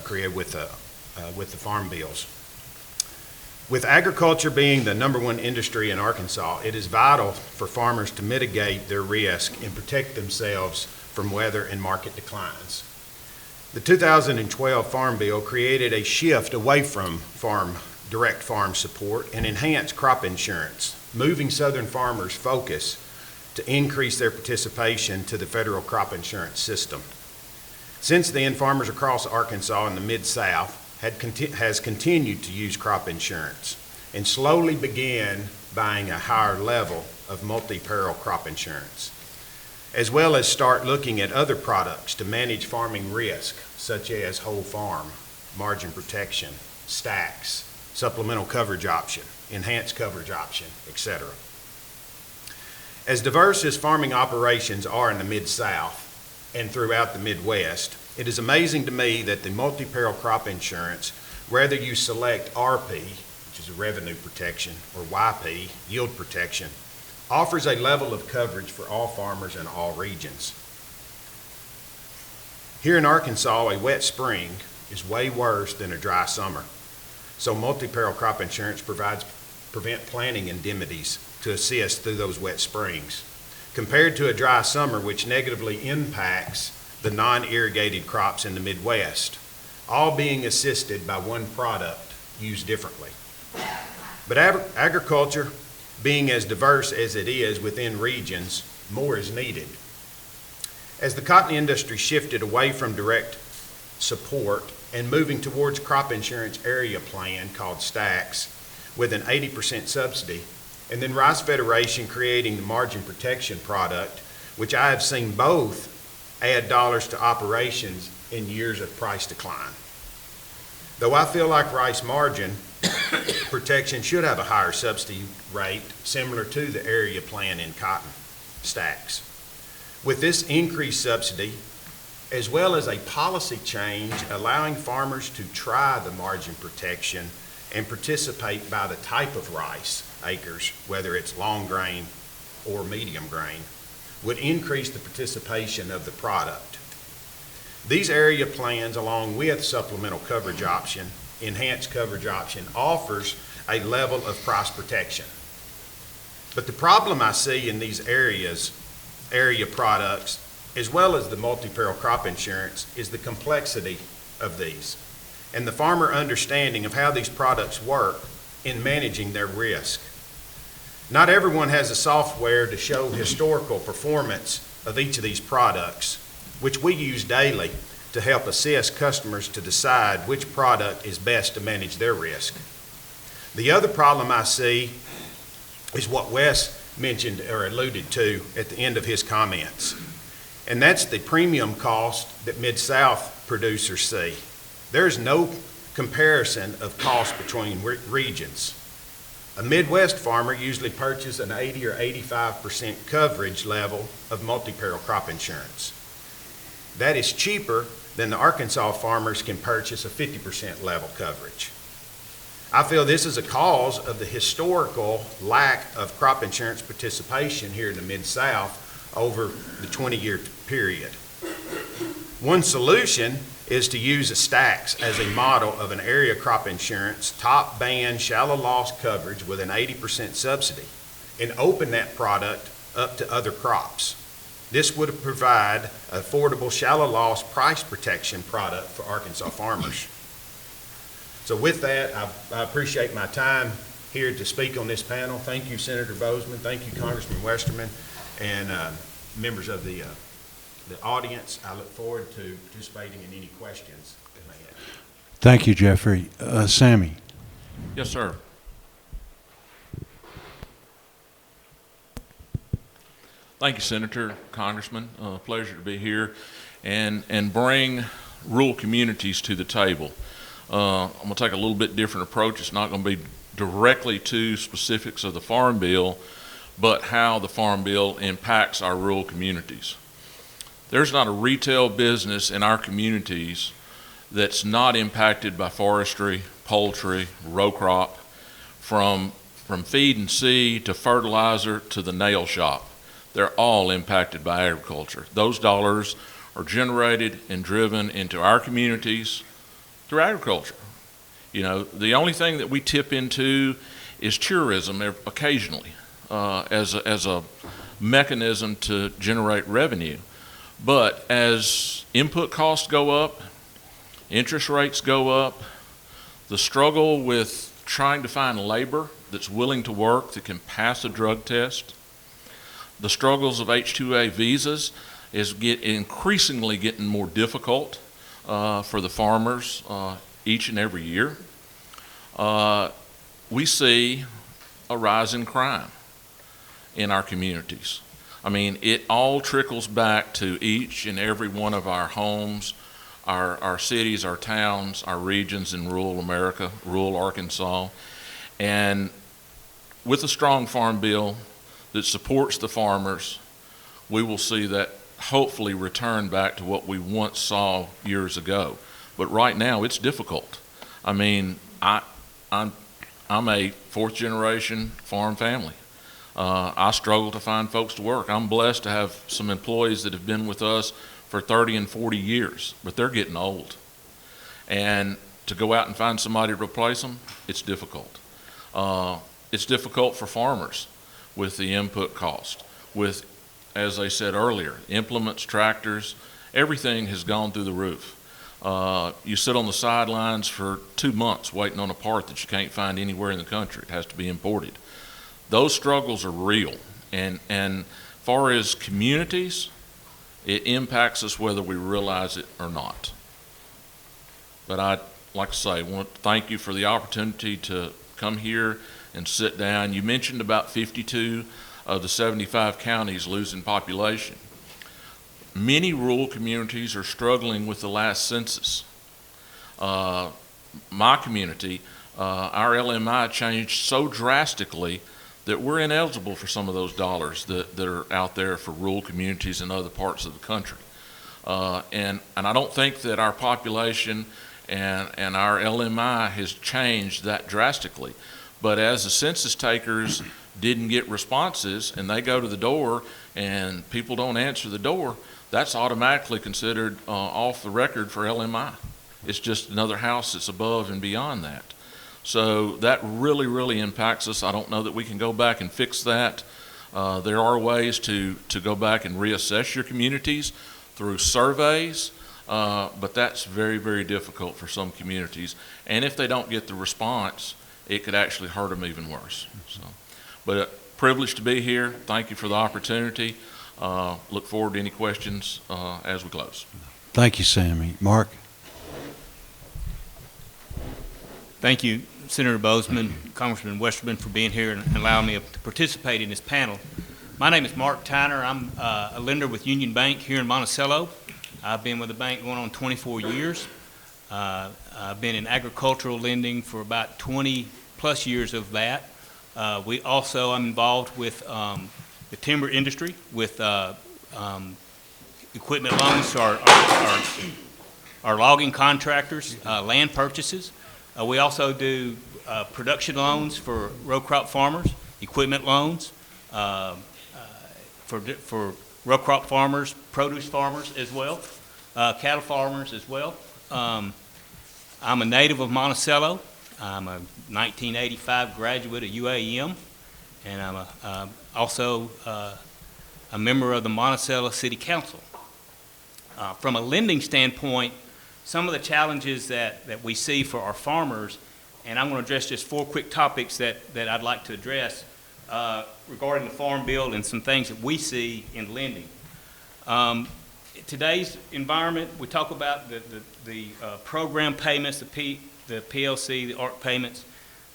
created with the farm bills. With agriculture being the #1 industry in Arkansas, it is vital for farmers to mitigate their risk and protect themselves from weather and market declines. The 2012 Farm Bill created a shift away from direct farm support and enhanced crop insurance, moving Southern farmers' focus to increase their participation to the federal crop insurance system. Since then, farmers across Arkansas and the Mid-South has continued to use crop insurance and slowly began buying a higher level of multi-peril crop insurance, as well as start looking at other products to manage farming risk, such as whole farm, margin protection, stacks, supplemental coverage option, enhanced coverage option, etc. As diverse as farming operations are in the Mid-South and throughout the Midwest, it is amazing to me that the multi-peril crop insurance, whether you select RP, which is a revenue protection, or YP, yield protection, offers a level of coverage for all farmers in all regions. Here in Arkansas, a wet spring is way worse than a dry summer. So multi-peril crop insurance prevent planting indemnities to assist through those wet springs, compared to a dry summer, which negatively impacts the non-irrigated crops in the Midwest, all being assisted by one product used differently. But agriculture being as diverse as it is within regions, more is needed. As the cotton industry shifted away from direct support and moving towards crop insurance area plan called STAX with an 80% subsidy, and then Rice Federation creating the margin protection product, which I have seen both add dollars to operations in years of price decline. Though I feel like rice margin protection should have a higher subsidy rate similar to the area plan in cotton STAX. With this increased subsidy, as well as a policy change allowing farmers to try the margin protection and participate by the type of rice acres, whether it's long grain or medium grain, would increase the participation of the product. These area plans, along with supplemental coverage option, enhanced coverage option, offers a level of price protection. But the problem I see in these area products, as well as the multi-peril crop insurance, is the complexity of these and the farmer understanding of how these products work in managing their risk. Not everyone has the software to show historical performance of each of these products, which we use daily to help assist customers to decide which product is best to manage their risk. The other problem I see is what Wes mentioned or alluded to at the end of his comments, and that's the premium cost that Mid-South producers see. There's no comparison of cost between regions. A Midwest farmer usually purchases an 80 or 85% coverage level of multi-peril crop insurance. That is cheaper than the Arkansas farmers can purchase a 50% level coverage. I feel this is a cause of the historical lack of crop insurance participation here in the Mid-South over the 20-year period. One solution is to use a STAX as a model of an area crop insurance top band shallow loss coverage with an 80% subsidy and open that product up to other crops. This would provide affordable shallow loss price protection product for Arkansas farmers. So with that, I appreciate my time here to speak on this panel. Thank you, Senator Boozman. Thank you, Congressman Westerman, and members of the audience. I look forward to participating in any questions that may have. Thank you, Jeffrey. Sammy. Yes, sir. Thank you, Senator, Congressman. Pleasure to be here and bring rural communities to the table. I'm going to take a little bit different approach. It's not going to be directly to specifics of the Farm Bill, but how the Farm Bill impacts our rural communities. There's not a retail business in our communities that's not impacted by forestry, poultry, row crop, from feed and seed to fertilizer to the nail shop. They're all impacted by agriculture. Those dollars are generated and driven into our communities through agriculture. You know, the only thing that we tip into is tourism occasionally as a mechanism to generate revenue. But as input costs go up, interest rates go up, the struggle with trying to find labor that's willing to work, that can pass a drug test, the struggles of H-2A visas is increasingly getting more difficult for the farmers each and every year. We see a rise in crime in our communities. I mean, it all trickles back to each and every one of our homes, our cities, our towns, our regions in rural America, rural Arkansas. And with a strong Farm Bill that supports the farmers, we will see that hopefully return back to what we once saw years ago. But right now, it's difficult. I mean, I'm a fourth generation farm family. I struggle to find folks to work. I'm blessed to have some employees that have been with us for 30 and 40 years, but they're getting old. And to go out and find somebody to replace them, it's difficult. It's difficult for farmers with the input cost, with, as I said earlier, implements, tractors, everything has gone through the roof. You sit on the sidelines for 2 months waiting on a part that you can't find anywhere in the country. It has to be imported. those struggles are real. And far as communities, it impacts us whether we realize it or not. But I'd like to say, I want to thank you for the opportunity to come here and sit down. You mentioned about 52 of the 75 counties losing population. Many rural communities are struggling with the last census. My community, our LMI changed so drastically that we're ineligible for some of those dollars that are out there for rural communities in other parts of the country. And I don't think that our population and our LMI has changed that drastically. But as the census takers didn't get responses and they go to the door and people don't answer the door, that's automatically considered off the record for LMI. It's just another house that's above and beyond that. So that really, really impacts us. I don't know that we can go back and fix that. There are ways to go back and reassess your communities through surveys, but that's very, very difficult for some communities. And if they don't get the response, it could actually hurt them even worse. So, but privileged to be here. Thank you for the opportunity. Look forward to any questions as we close. Thank you, Sammy. Mark? Thank you, Senator Boozman, Congressman Westerman, for being here and allowing me to participate in this panel. My name is Mark Tyner. I'm a lender with Union Bank here in Monticello. I've been with the bank going on 24 years. I've been in agricultural lending for about 20 plus years of that. I'm involved with the timber industry with equipment loans to our logging contractors, land purchases. We also do production loans for row crop farmers, equipment loans for row crop farmers, produce farmers as well, cattle farmers as well. I'm a native of Monticello. I'm a 1985 graduate of UAM, and I'm also a member of the Monticello City Council. From a lending standpoint, some of the challenges that we see for our farmers, and I'm going to address just 4 quick topics that I'd like to address regarding the Farm Bill and some things that we see in lending. Today's environment, we talk about the program payments, the PLC, the ARC payments,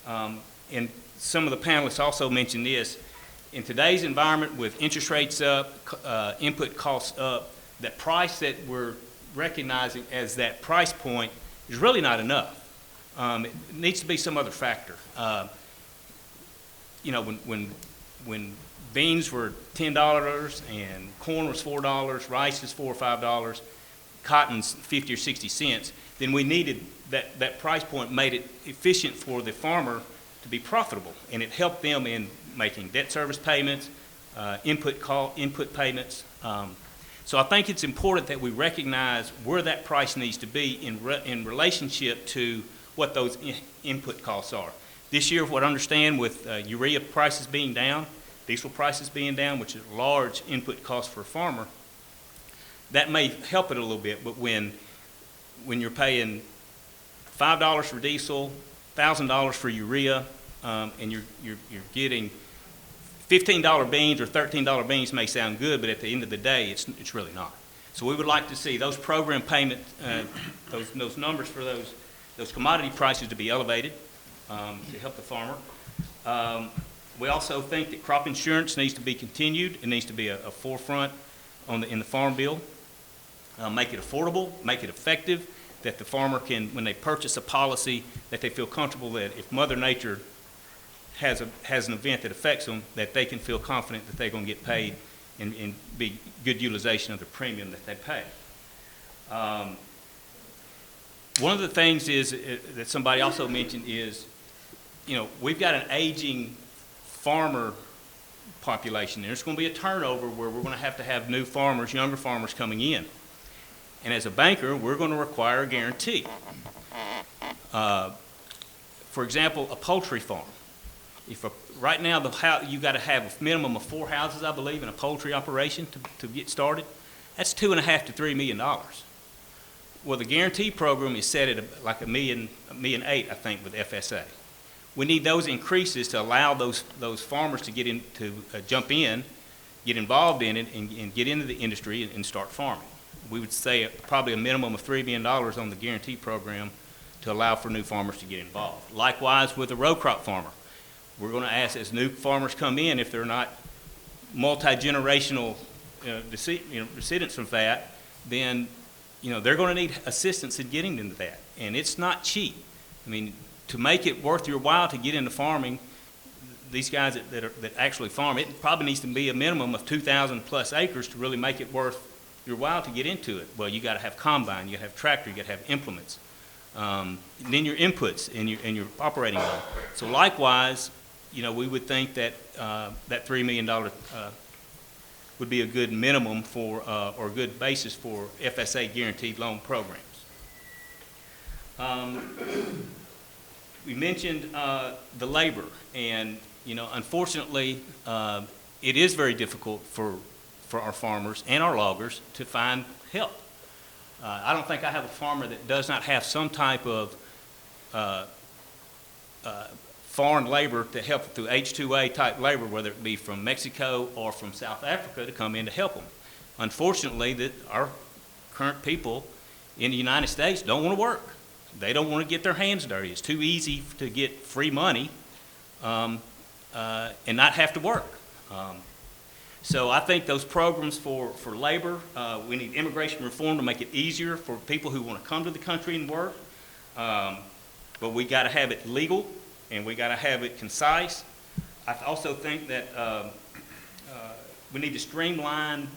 and some of the panelists also mentioned this. In today's environment with interest rates up, input costs up, that price that we're recognizing as that price point is really not enough. It needs to be some other factor. When beans were $10 and corn was $4, rice is $4 or $5, cotton's 50 or 60 cents, then we needed that price point made it efficient for the farmer to be profitable, and it helped them in making debt service payments, input payments. So I think it's important that we recognize where that price needs to be in relationship to what those input costs are. This year, what I understand with urea prices being down, diesel prices being down, which is a large input cost for a farmer, that may help it a little bit. But when you're paying $5 for diesel, $1,000 for urea, and you're getting $15 beans or $13 beans may sound good, but at the end of the day, it's really not. So we would like to see those program payment, those numbers for those commodity prices to be elevated to help the farmer. We also think that crop insurance needs to be continued. It needs to be a forefront in the Farm Bill. Make it affordable, make it effective, that the farmer can, when they purchase a policy, that they feel comfortable that if Mother Nature has an event that affects them, that they can feel confident that they're going to get paid and be good utilization of the premium that they pay. One of the things is that somebody also mentioned is, we've got an aging farmer population. There's going to be a turnover where we're going to have new farmers, younger farmers coming in. And as a banker, we're going to require a guarantee. For example, a poultry farm. Right now, you've got to have a minimum of 4 houses, I believe, in a poultry operation to get started. That's $2.5 to $3 million. Well, the guarantee program is set at like $1.8 million, I think, with FSA. we need those increases to allow those farmers to get in, to jump in, get involved in it, and get into the industry and start farming. We would say probably a minimum of $3 million on the guarantee program to allow for new farmers to get involved. Likewise with a row crop farmer. We're going to ask, as new farmers come in, if they're not multi-generational descendants from that, then they're going to need assistance in getting into that. And it's not cheap. I mean, to make it worth your while to get into farming, these guys that actually farm, it probably needs to be a minimum of 2,000 plus acres to really make it worth your while to get into it. Well, you got to have combine, you got to have tractor, you got to have implements, and then your inputs and your operating load. So likewise, we would think that that $3 million would be a good minimum for or a good basis for FSA guaranteed loan programs. We mentioned the labor, and unfortunately, it is very difficult for our farmers and our loggers to find help. I don't think I have a farmer that does not have some type of foreign labor to help through H-2A type labor, whether it be from Mexico or from South Africa, to come in to help them. Unfortunately, our current people in the United States don't want to work. They don't want to get their hands dirty. It's too easy to get free money and not have to work. So I think those programs for labor, we need immigration reform to make it easier for people who want to come to the country and work. But we got to have it legal, and we got to have it concise. I also think that we need to streamline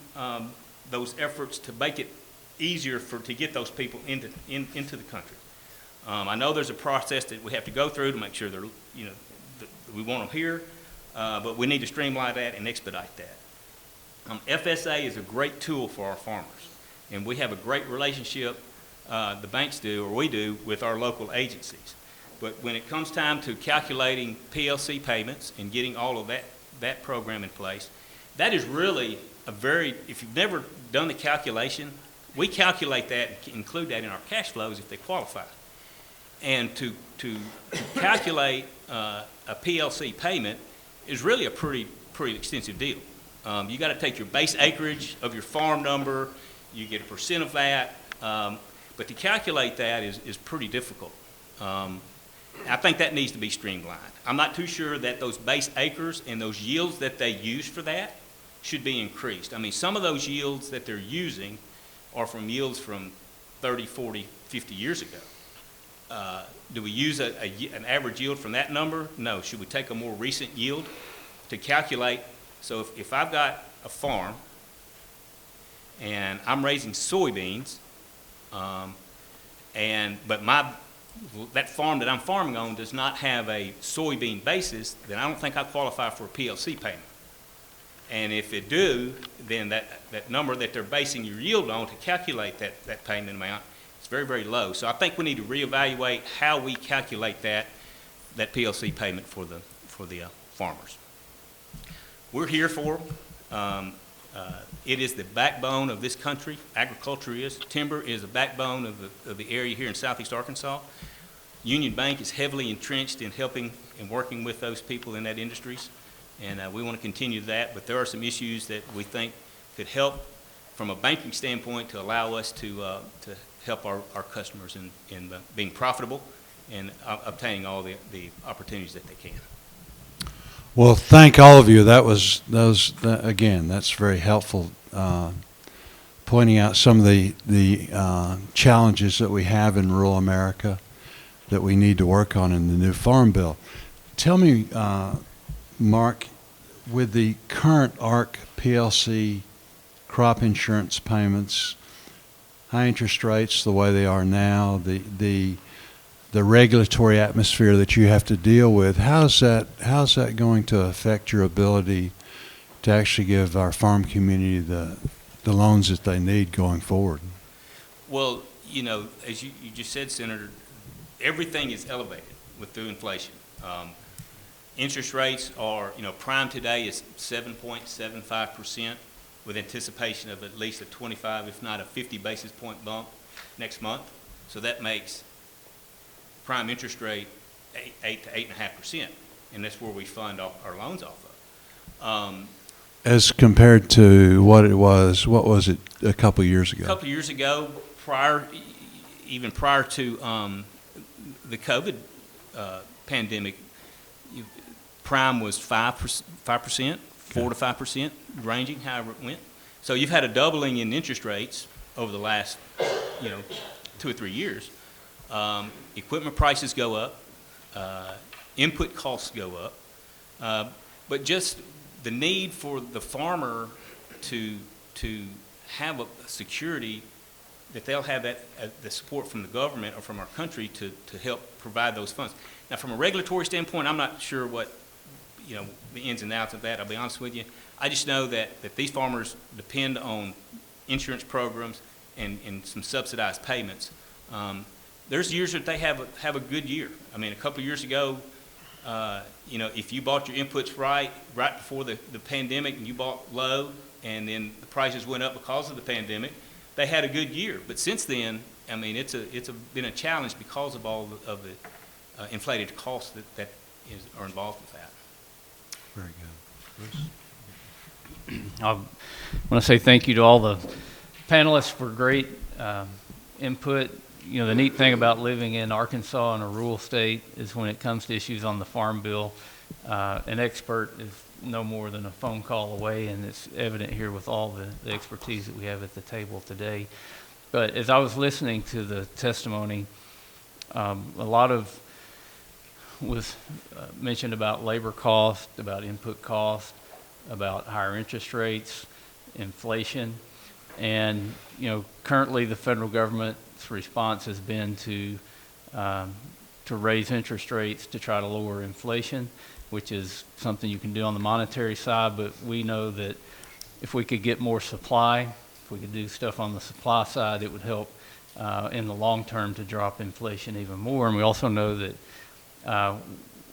those efforts to make it easier to get those people into the country. I know there's a process that we have to go through to make sure that we want them here, but we need to streamline that and expedite that. FSA is a great tool for our farmers, and we have a great relationship, the banks do, or we do, with our local agencies. But when it comes time to calculating PLC payments and getting all of that program in place, that is really if you've never done the calculation, we calculate that and include that in our cash flows if they qualify. And to calculate a PLC payment is really a pretty extensive deal. You got to take your base acreage of your farm number, you get a percent of that, but to calculate that is pretty difficult. I think that needs to be streamlined. I'm not too sure that those base acres and those yields that they use for that should be increased. I mean, some of those yields that they're using are from yields from 30, 40, 50 years ago. Do we use an average yield from that number? No. Should we take a more recent yield to calculate? So if I've got a farm and I'm raising soybeans, but that farm that I'm farming on does not have a soybean basis, then I don't think I qualify for a PLC payment. And if it do, then that number that they're basing your yield on to calculate that payment amount is very, very low. So I think we need to reevaluate how we calculate that PLC payment for the farmers. We're here for them. It is the backbone of this country. Agriculture is. Timber is the backbone of the area here in southeast Arkansas. Union Bank is heavily entrenched in helping and working with those people in that industries, and we want to continue that, but there are some issues that we think could help from a banking standpoint to allow us to help our customers in being profitable and obtaining all the opportunities that they can. Well, thank all of you. Again, that's very helpful, pointing out some of the challenges that we have in rural America that we need to work on in the new Farm Bill. Tell me, Mark, with the current ARC PLC crop insurance payments, high interest rates the way they are now, the regulatory atmosphere that you have to deal with, how's that going to affect your ability to actually give our farm community the loans that they need going forward? Well, as you just said, Senator, everything is elevated through inflation. Interest rates are, prime today is 7.75% with anticipation of at least a 25, if not a 50 basis point bump next month. So that makes prime interest rate 8 to 8.5%, and that's where we fund our loans off of. As compared to what was it a couple years ago? A couple of years ago, even prior to the COVID pandemic, prime was 5%, 4 to 5%, ranging however it went. So you've had a doubling in interest rates over the last, 2 or 3 years. Equipment prices go up, input costs go up, but just the need for the farmer to have a security that they'll have the support from the government or from our country to help provide those funds. Now, from a regulatory standpoint, I'm not sure what, the ins and outs of that, I'll be honest with you. I just know that these farmers depend on insurance programs and some subsidized payments. There's years that they have a good year. I mean, a couple of years ago, if you bought your inputs right before the pandemic and you bought low and then the prices went up because of the pandemic, they had a good year. But since then, I mean, it's been a challenge because of all of the inflated costs that are involved with that. Very good. Bruce? I want to say thank you to all the panelists for great input. The neat thing about living in Arkansas in a rural state is when it comes to issues on the Farm Bill, an expert is no more than a phone call away, and it's evident here with all the expertise that we have at the table today. But as I was listening to the testimony, a lot of was mentioned about labor cost, about input cost, about higher interest rates, inflation, and currently the federal government's response has been to raise interest rates to try to lower inflation, which is something you can do on the monetary side, but we know that if we could get more supply, if we could do stuff on the supply side, it would help in the long term to drop inflation even more. And we also know that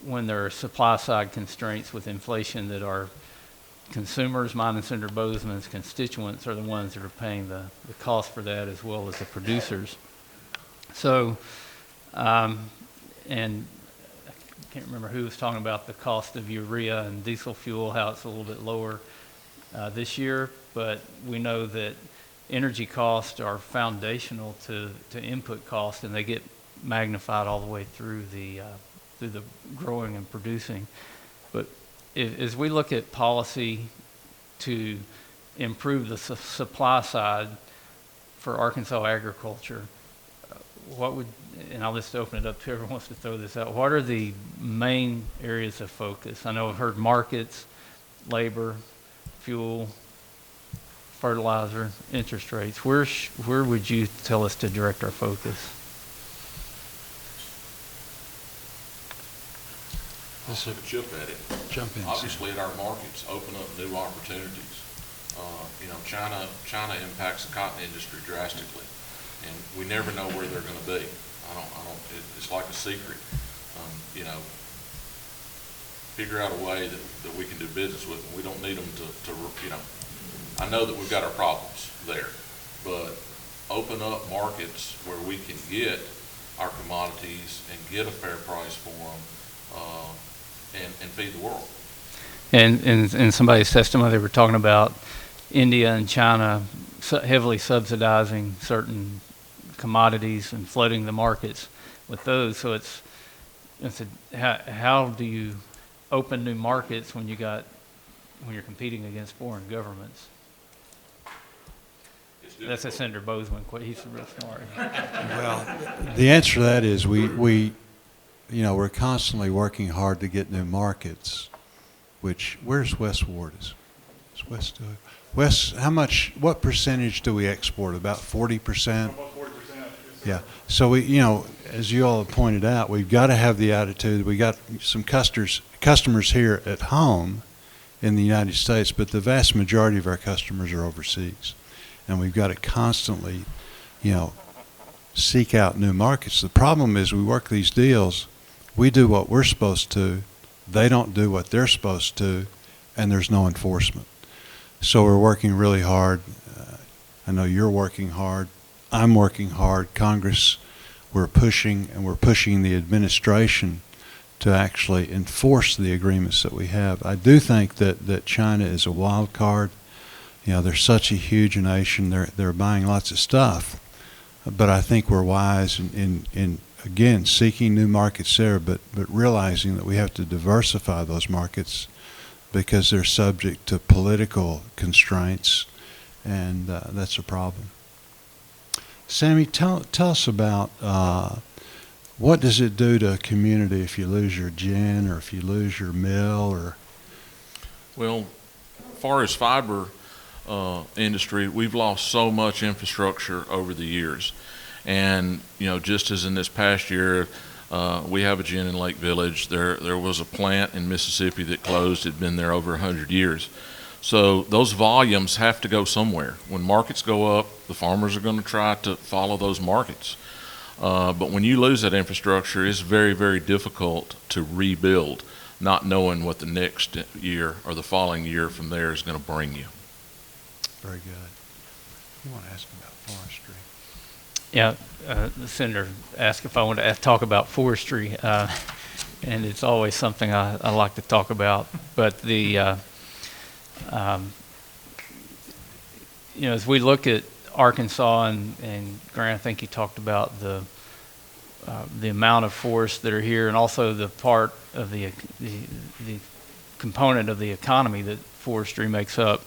when there are supply side constraints with inflation, that our consumers, mine and Senator Boozman's constituents, are the ones that are paying the cost for that, as well as the producers. So, and I can't remember who was talking about the cost of urea and diesel fuel, how it's a little bit lower this year, but we know that energy costs are foundational to input costs, and they get magnified all the way through the growing and producing. But as we look at policy to improve the supply side for Arkansas agriculture, what would, and I'll just open it up to whoever wants to throw this out, what are the main areas of focus? I know I've heard markets, labor, fuel, fertilizer, interest rates. Where would you tell us to direct our focus? Let's have a chip at it. Jump in. Obviously, at our markets, open up new opportunities. China impacts the cotton industry drastically, and we never know where they're going to be. It's like a secret. Figure out a way that we can do business with them. We don't need them to I know that we've got our problems there, but open up markets where we can get our commodities and get a fair price for them, and feed the world. And in somebody's testimony, they were talking about India and China heavily subsidizing certain commodities and flooding the markets with those. So how do you open new markets when you're competing against foreign governments? That's a Senator Boozman. He's real smart. Well, the answer to that is we're constantly working hard to get new markets. Where's West Ward? Is West doing? West, what percentage do we export? About 40%? About 40%. Yeah. So as you all have pointed out, we've got to have the attitude. We got some customers here at home in the United States, but the vast majority of our customers are overseas. And we've got to constantly, seek out new markets. The problem is we work these deals, we do what we're supposed to, they don't do what they're supposed to, and there's no enforcement. So we're working really hard. I know you're working hard. I'm working hard. Congress, we're pushing the administration to actually enforce the agreements that we have. I do think that China is a wild card. You know, they're such a huge nation. They're buying lots of stuff, but I think we're wise in again seeking new markets there, but realizing that we have to diversify those markets because they're subject to political constraints, and that's a problem. Sammy, tell us about what does it do to a community if you lose your gin or if you lose your mill or? Well, as far as fiber industry, we've lost so much infrastructure over the years. And, you know, just as in this past year, we have a gin in Lake Village. There was a plant in Mississippi that closed. It had been there over 100 years. So those volumes have to go somewhere. When markets go up, the farmers are going to try to follow those markets. But when you lose that infrastructure, it's very, very difficult to rebuild, not knowing what the next year or the following year from there is going to bring you. Very good. You want to ask about forestry? Yeah, the senator asked if I wanted to talk about forestry, and it's always something I like to talk about. But the you know, as we look at Arkansas, and Grant, I think you talked about the amount of forests that are here, and also the part of the component of the economy that forestry makes up,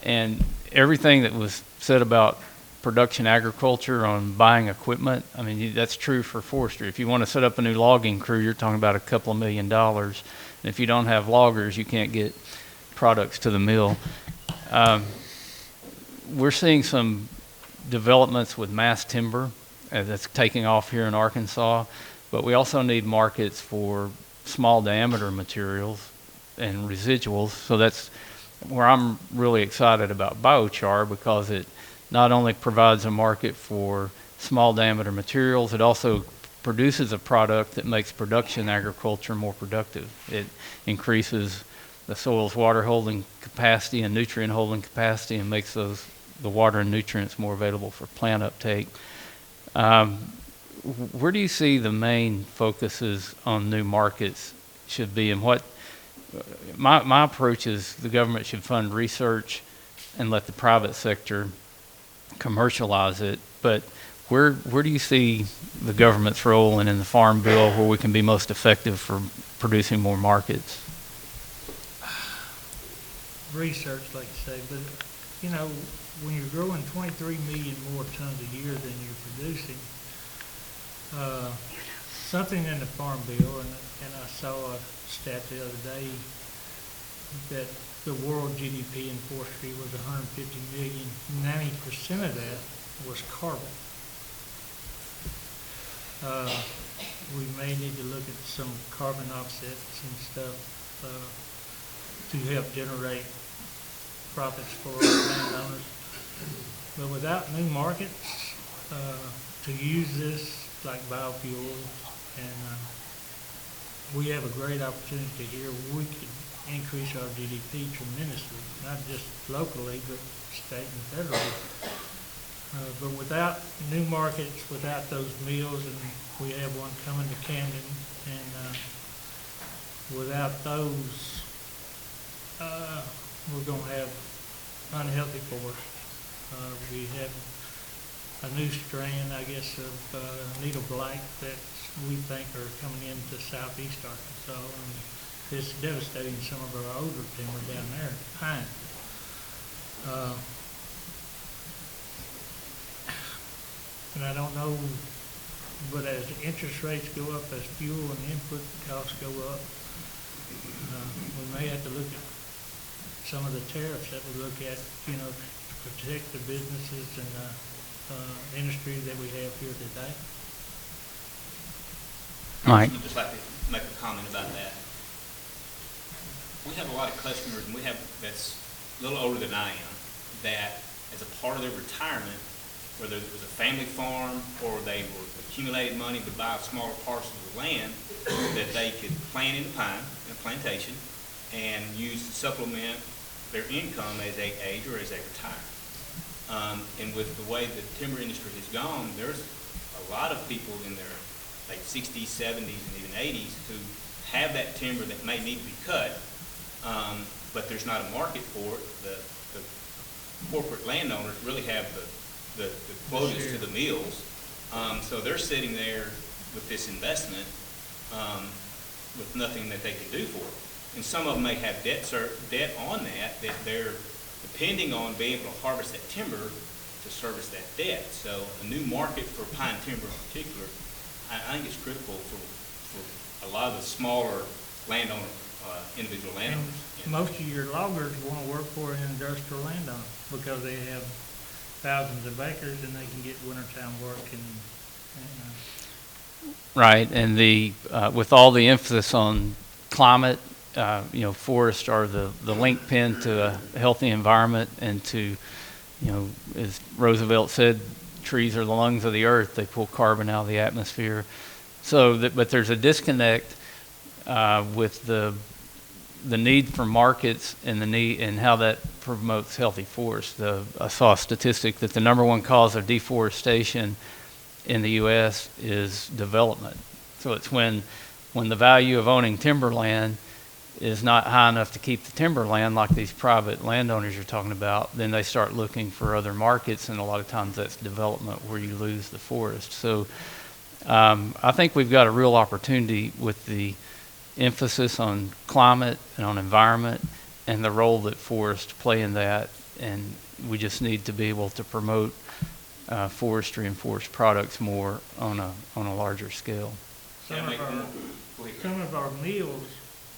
and everything that was said about production agriculture on buying equipment. I mean, that's true for forestry. If you want to set up a new logging crew, you're talking about a couple of $1 million. And if you don't have loggers, you can't get products to the mill. We're seeing some developments with mass timber that's taking off here in Arkansas, but we also need markets for small diameter materials and residuals. So that's where I'm really excited about biochar, because it not only provides a market for small diameter materials, it also produces a product that makes production agriculture more productive. It increases the soil's water holding capacity and nutrient holding capacity, and makes the water and nutrients more available for plant uptake. Where do you see the main focuses on new markets should be, and what my approach is the government should fund research and let the private sector commercialize it, but where do you see the government's role and in the Farm Bill where we can be most effective for producing more markets? Research, like you say, but you know, when you're growing 23 million more tons a year than you're producing, something in the Farm Bill, and I saw a stat the other day that the world GDP in forestry was 150 million. 90% of that was carbon. We may need to look at some carbon offsets and stuff to help generate profits for our landowners. But without new markets to use this like biofuel, and we have a great opportunity here. We could increase our GDP tremendously, not just locally, but state and federally. But without new markets, without those mills, and we have one coming to Camden, and without those, we're going to have unhealthy forests. We have a new strain, I guess, of needle blight that we think are coming into southeast Arkansas, and it's devastating some of our older timber down there, pine. And I don't know, but as interest rates go up, as fuel and input costs go up, we may have to look at some of the tariffs that we look at, you know, to protect the businesses and industry that we have here today. Mike? I'd just like to make a comment about that. We have a lot of customers, and we have that's a little older than I am, that as a part of their retirement, whether it was a family farm or they were accumulated money to buy smaller parcels of land, that they could plant in the pine, in a plantation, and use to supplement their income as they age or as they retire. And with the way the timber industry has gone, there's a lot of people in their late 60s, 70s, and even 80s who have that timber that may need to be cut, but there's not a market for it. The corporate landowners really have the quotas to the mills. So they're sitting there with this investment with nothing that they can do for it. And some of them may have debt on that they're depending on being able to harvest that timber to service that debt. So a new market for pine timber in particular, I think it's critical for a lot of the smaller landowner, individual landowners. And most of your loggers want to work for an industrial landowner because they have thousands of acres and they can get wintertime work and Right, and with all the emphasis on climate, forests are the linchpin to a healthy environment and to, as Roosevelt said, trees are the lungs of the earth. They pull carbon out of the atmosphere. But there's a disconnect with the need for markets and the need and how that promotes healthy forests. I saw a statistic that the number one cause of deforestation in the U.S. is development. So it's when the value of owning timberland is not high enough to keep the timberland, like these private landowners you're talking about, then they start looking for other markets, and a lot of times that's development where you lose the forest. So I think we've got a real opportunity with the emphasis on climate and on environment and the role that forests play in that, and we just need to be able to promote forestry and forest products more on a larger scale. some of our mills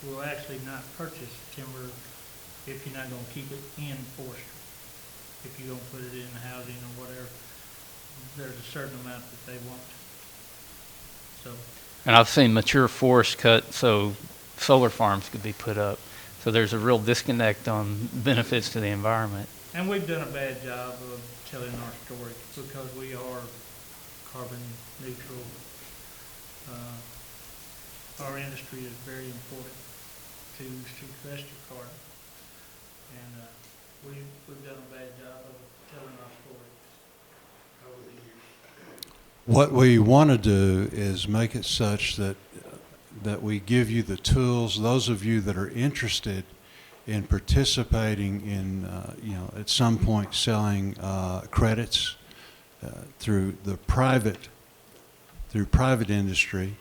will actually not purchase timber if you're not going to keep it in forestry. If you're going to put it in housing or whatever, there's a certain amount that they want. So. And I've seen mature forest cut so solar farms could be put up. So there's a real disconnect on benefits to the environment. And we've done a bad job of telling our story because we are carbon neutral. Our industry is very important to sequester carbon. And we've done a bad job of telling our story over the years. What we want to do is make it such that we give you the tools, those of you that are interested in participating in, at some point selling credits through private industry.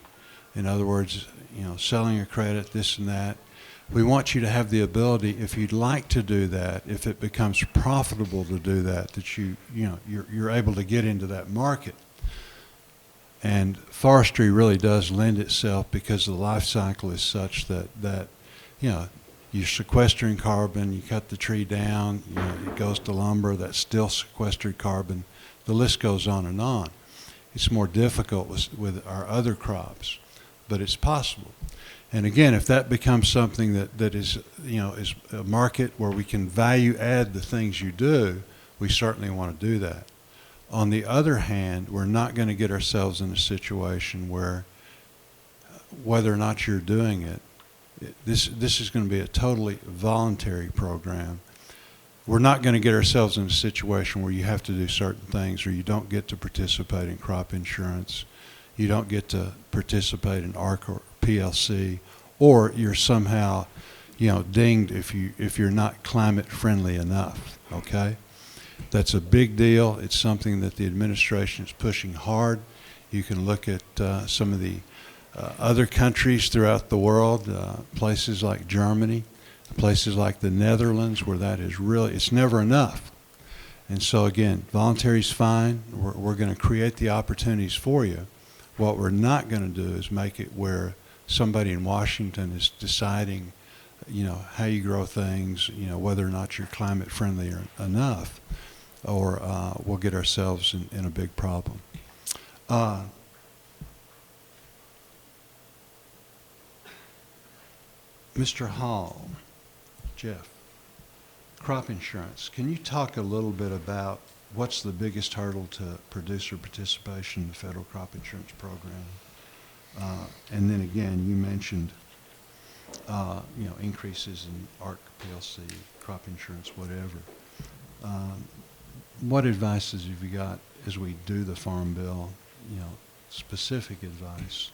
In other words, selling a credit, this and that. We want you to have the ability, if you'd like to do that, if it becomes profitable to do that, that you're able to get into that market. And forestry really does lend itself because the life cycle is such that you're sequestering carbon, you cut the tree down, it goes to lumber, that's still sequestered carbon. The list goes on and on. It's more difficult with our other crops, but it's possible. And again, if that becomes something that is, is a market where we can value add the things you do, we certainly want to do that. On the other hand, we're not going to get ourselves in a situation where, whether or not you're doing it, this is going to be a totally voluntary program. We're not going to get ourselves in a situation where you have to do certain things, or you don't get to participate in crop insurance, you don't get to participate in ARC or PLC, or you're somehow, dinged if you're not climate friendly enough. Okay. That's a big deal. It's something that the administration is pushing hard. You can look at some of the other countries throughout the world, places like Germany, places like the Netherlands, where that is really, it's never enough. And so again, voluntary is fine. We're going to create the opportunities for you. What we're not going to do is make it where somebody in Washington is deciding, how you grow things, whether or not you're climate friendly or enough. Or we'll get ourselves in a big problem. Mr. Hall, Jeff, crop insurance. Can you talk a little bit about what's the biggest hurdle to producer participation in the federal crop insurance program? And then again, you mentioned, increases in ARC, PLC, crop insurance, whatever. What advices have you got as we do the Farm Bill, specific advice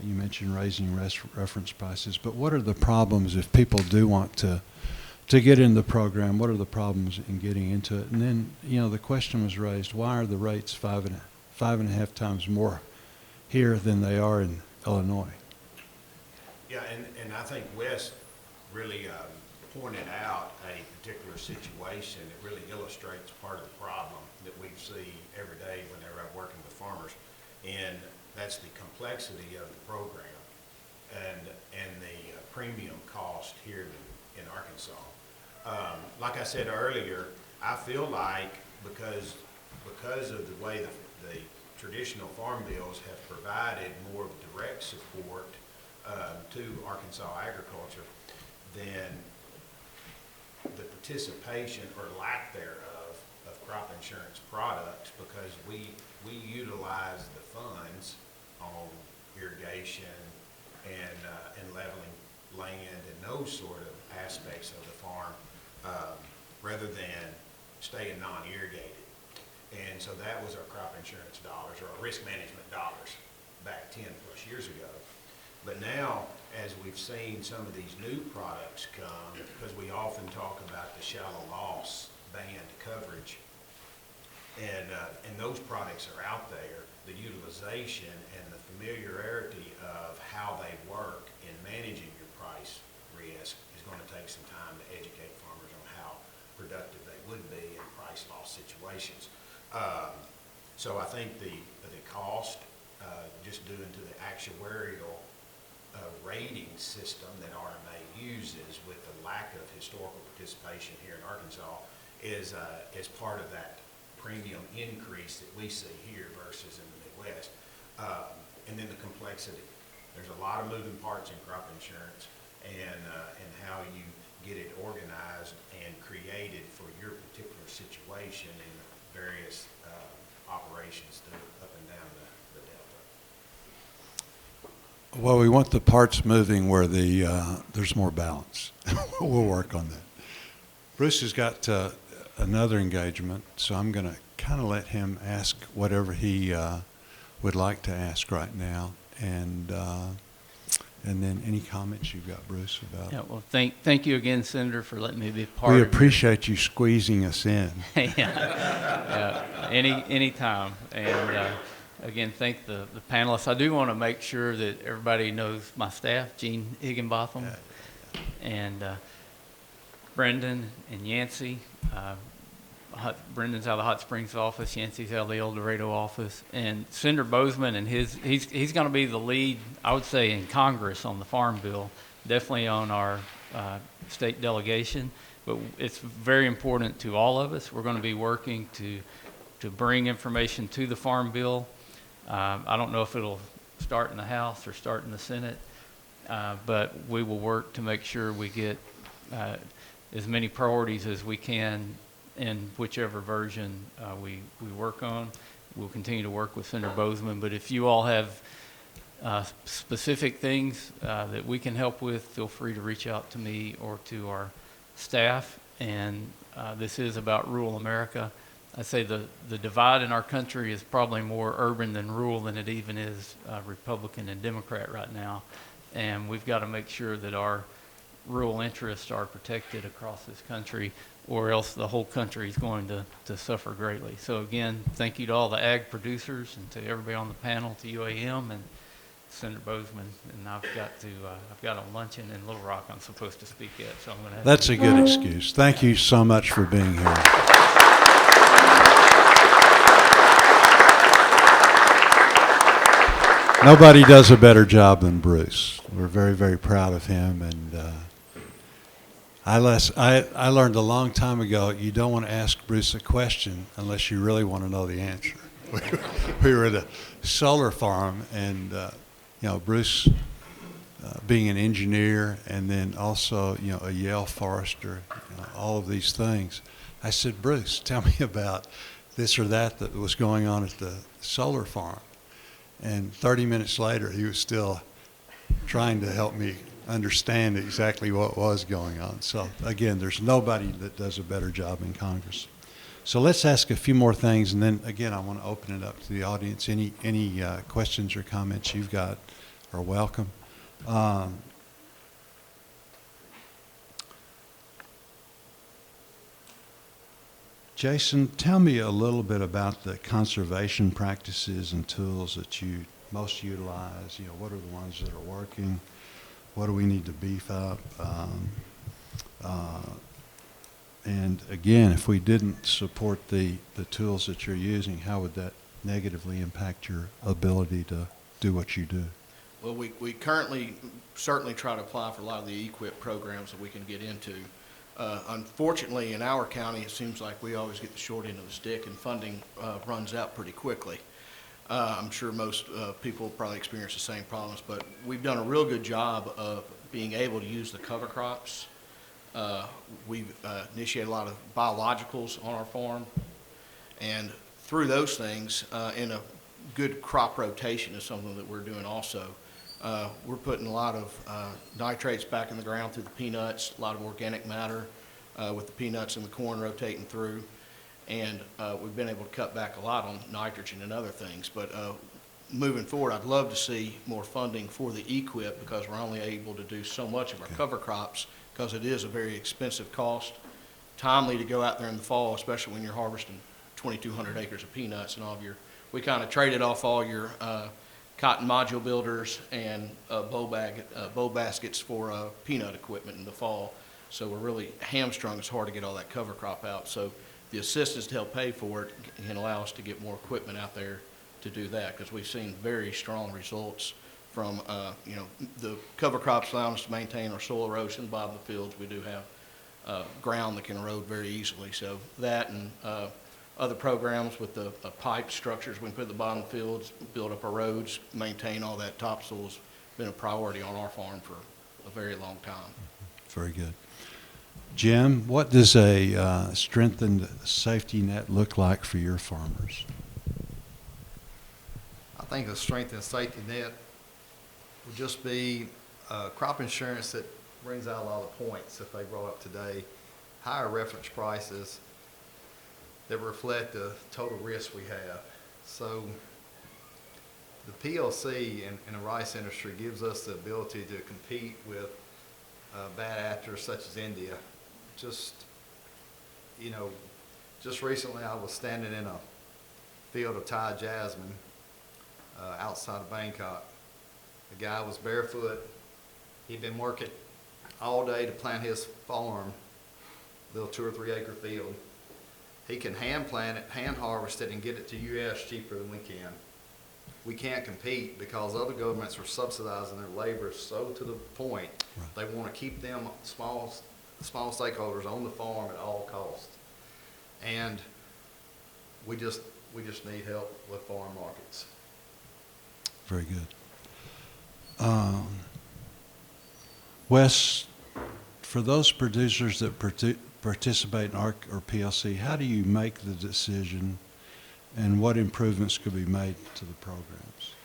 You mentioned raising reference prices, but what are the problems if people do want to get in the program? What are the problems in getting into it? And then, the question was raised, why are the rates five and a half times more here than they are in Illinois? Yeah, and I think Wes really pointed out a particular situation that really illustrates part of the problem that we see every day whenever I'm working with farmers, and that's the complexity of the program and the premium cost here in Arkansas. Like I said earlier, I feel like because of the way the traditional farm bills have provided more direct support to Arkansas agriculture, then the participation or lack thereof of crop insurance products, because we utilize the funds on irrigation and leveling land and those sort of aspects of the farm rather than staying non-irrigated. And so that was our crop insurance dollars, or our risk management dollars back 10 plus years ago. But now, as we've seen some of these new products come, because we often talk about the shallow loss band coverage, and those products are out there, the utilization and the familiarity of how they work in managing your price risk is going to take some time to educate farmers on how productive they would be in price loss situations. So I think the cost, just due to the actuarial rating system that RMA uses with the lack of historical participation here in Arkansas is part of that premium increase that we see here versus in the Midwest. And then the complexity. There's a lot of moving parts in crop insurance, and how you get it organized and created for your particular situation in various operations up and down the Delta. Well, we want the parts moving where there's more balance. We'll work on that. Bruce has got another engagement, so I'm going to kind of let him ask whatever he would like to ask right now, and then any comments you've got, Bruce, about. Yeah, well, thank you again, Senator, for letting me be part We of appreciate you squeezing us in. Any time. And again, thank the panelists. I do want to make sure that everybody knows my staff, Gene Higginbotham, and Brendan and Yancey. Brendan's out of the Hot Springs office, Yancey's out of the El Dorado office, and Senator Boozman, and he's going to be the lead, I would say, in Congress on the Farm Bill, definitely on our state delegation. But it's very important to all of us. We're going to be working to bring information to the Farm Bill. I don't know if it'll start in the House or start in the Senate, but we will work to make sure we get as many priorities as we can in whichever version we work on. We'll continue to work with Senator Boozman, but if you all have specific things that we can help with, feel free to reach out to me or to our staff. And this is about rural America. I say the divide in our country is probably more urban than rural than it even is Republican and Democrat right now. And we've got to make sure that our rural interests are protected across this country, or else the whole country is going to suffer greatly. So again, thank you to all the ag producers and to everybody on the panel, to UAM and Senator Boozman. And I've got a luncheon in Little Rock I'm supposed to speak at, so I'm going to have That's a good excuse. Thank you so much for being here. Nobody does a better job than Bruce. We're very, very proud of him, and I learned a long time ago, you don't want to ask Bruce a question unless you really want to know the answer. We were at a solar farm, and Bruce, being an engineer and then also a Yale forester, all of these things. I said, Bruce, tell me about this or that was going on at the solar farm. And 30 minutes later, he was still trying to help me understand exactly what was going on. So again, there's nobody that does a better job in Congress. So let's ask a few more things, and then again, I want to open it up to the audience. Any questions or comments you've got are welcome. Jason, tell me a little bit about the conservation practices and tools that you most utilize. You know, what are the ones that are working? What do we need to beef up? And again, if we didn't support the tools that you're using, how would that negatively impact your ability to do what you do? Well, we currently certainly try to apply for a lot of the EQIP programs that we can get into. Unfortunately, in our county, it seems like we always get the short end of the stick, and funding runs out pretty quickly. I'm sure most people probably experience the same problems, but we've done a real good job of being able to use the cover crops. We've initiated a lot of biologicals on our farm, and through those things, in a good crop rotation is something that we're doing also. We're putting a lot of nitrates back in the ground through the peanuts, a lot of organic matter with the peanuts and the corn rotating through. And we've been able to cut back a lot on nitrogen and other things. But moving forward, I'd love to see more funding for the EQIP, because we're only able to do so much of our cover crops, because it is a very expensive cost. Timely to go out there in the fall, especially when you're harvesting 2,200 acres of peanuts and all of your, we kind of traded off all your cotton module builders and bow baskets for peanut equipment in the fall. So we're really hamstrung. It's hard to get all that cover crop out. So the assistance to help pay for it can allow us to get more equipment out there to do that, because we've seen very strong results from, the cover crops allowing us to maintain our soil erosion bottom of the fields. We do have ground that can erode very easily. So that and other programs with the pipe structures we can put at the bottom of the fields, build up our roads, maintain all that topsoil has been a priority on our farm for a very long time. Very good. Jim, what does a strengthened safety net look like for your farmers? I think a strengthened safety net would just be crop insurance that brings out a lot of points that they brought up today, higher reference prices that reflect the total risk we have. So the PLC in the rice industry gives us the ability to compete with bad actors such as India. Just recently I was standing in a field of Thai jasmine outside of Bangkok. The guy was barefoot. He'd been working all day to plant his farm, little 2 or 3 acre field. He can hand plant it, hand harvest it, and get it to U.S. cheaper than we can. We can't compete because other governments are subsidizing their labor so to the point they want to keep them small stakeholders on the farm at all costs. And we just need help with farm markets. Very good. Wes, for those producers that participate in ARC or PLC, how do you make the decision, and what improvements could be made to the programs?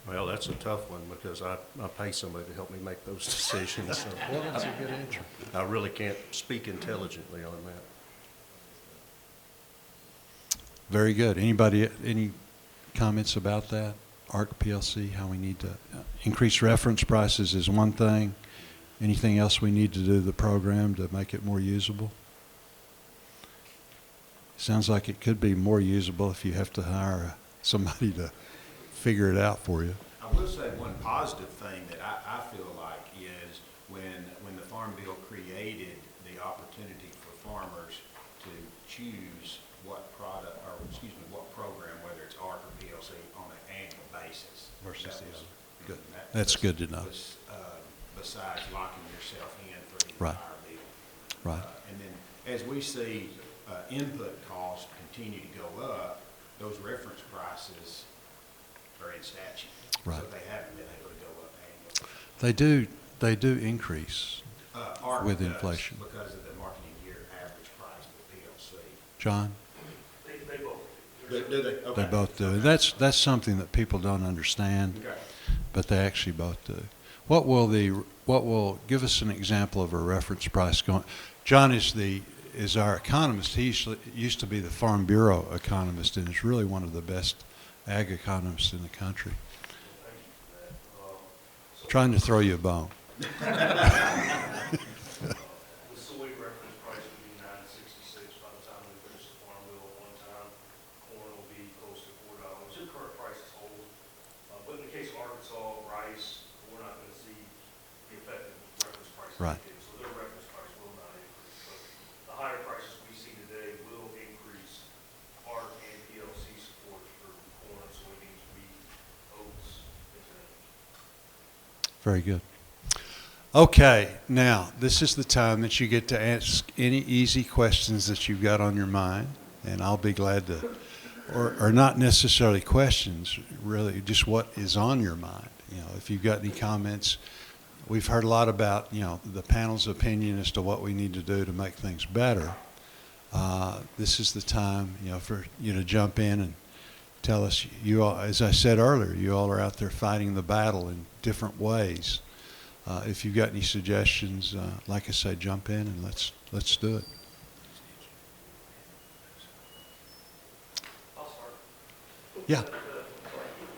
Well, that's a tough one, because I pay somebody to help me make those decisions. So Well, that's a good answer. I really can't speak intelligently on that. Very good. Anybody, any comments about that? ARC PLC, how we need to increase reference prices is one thing. Anything else we need to do to the program to make it more usable? Sounds like it could be more usable if you have to hire somebody to figure it out for you. I will say one positive thing that I feel like is when the Farm Bill created the opportunity for farmers to choose what product, or excuse me, what program, whether it's ARC or PLC, on an annual basis. Versus the other. Good. That's good to know. Besides locking yourself in for the Right. entire bill. Right. And then as we see input costs continue to go up, those reference prices are in statute. Right. So they haven't been able to go up annually. They do increase ARC with does inflation. because of the marketing year average price with PLC. John? They both do. They? Okay. They both do. That's something that people don't understand, Okay. but they actually both do. What will give us an example of a reference price going? John is our economist. He used to be the Farm Bureau economist, and is really one of the best ag economists in the country. Trying to throw you a bone. The soy reference price would be $9.66 by the time we finish the farm bill at one time. Corn will be close to $4. Your current prices hold. But in the case of Arkansas, rice, we're not going to see the effect of reference prices. Right. So their reference price will not increase. But the higher prices we see today will increase ARC and PLC support for corn, soybeans, wheat, oats, and potatoes. Very good. Okay, now this is the time that you get to ask any easy questions that you've got on your mind, and I'll be glad to, or not necessarily questions, really just what is on your mind. You know, if you've got any comments, we've heard a lot about, you know, the panel's opinion as to what we need to do to make things better. This is the time, you know, for you to jump in and tell us. You all, as I said earlier, you all are out there fighting the battle in different ways. If you've got any suggestions, like I say, jump in and let's do it. I'll start. Yeah.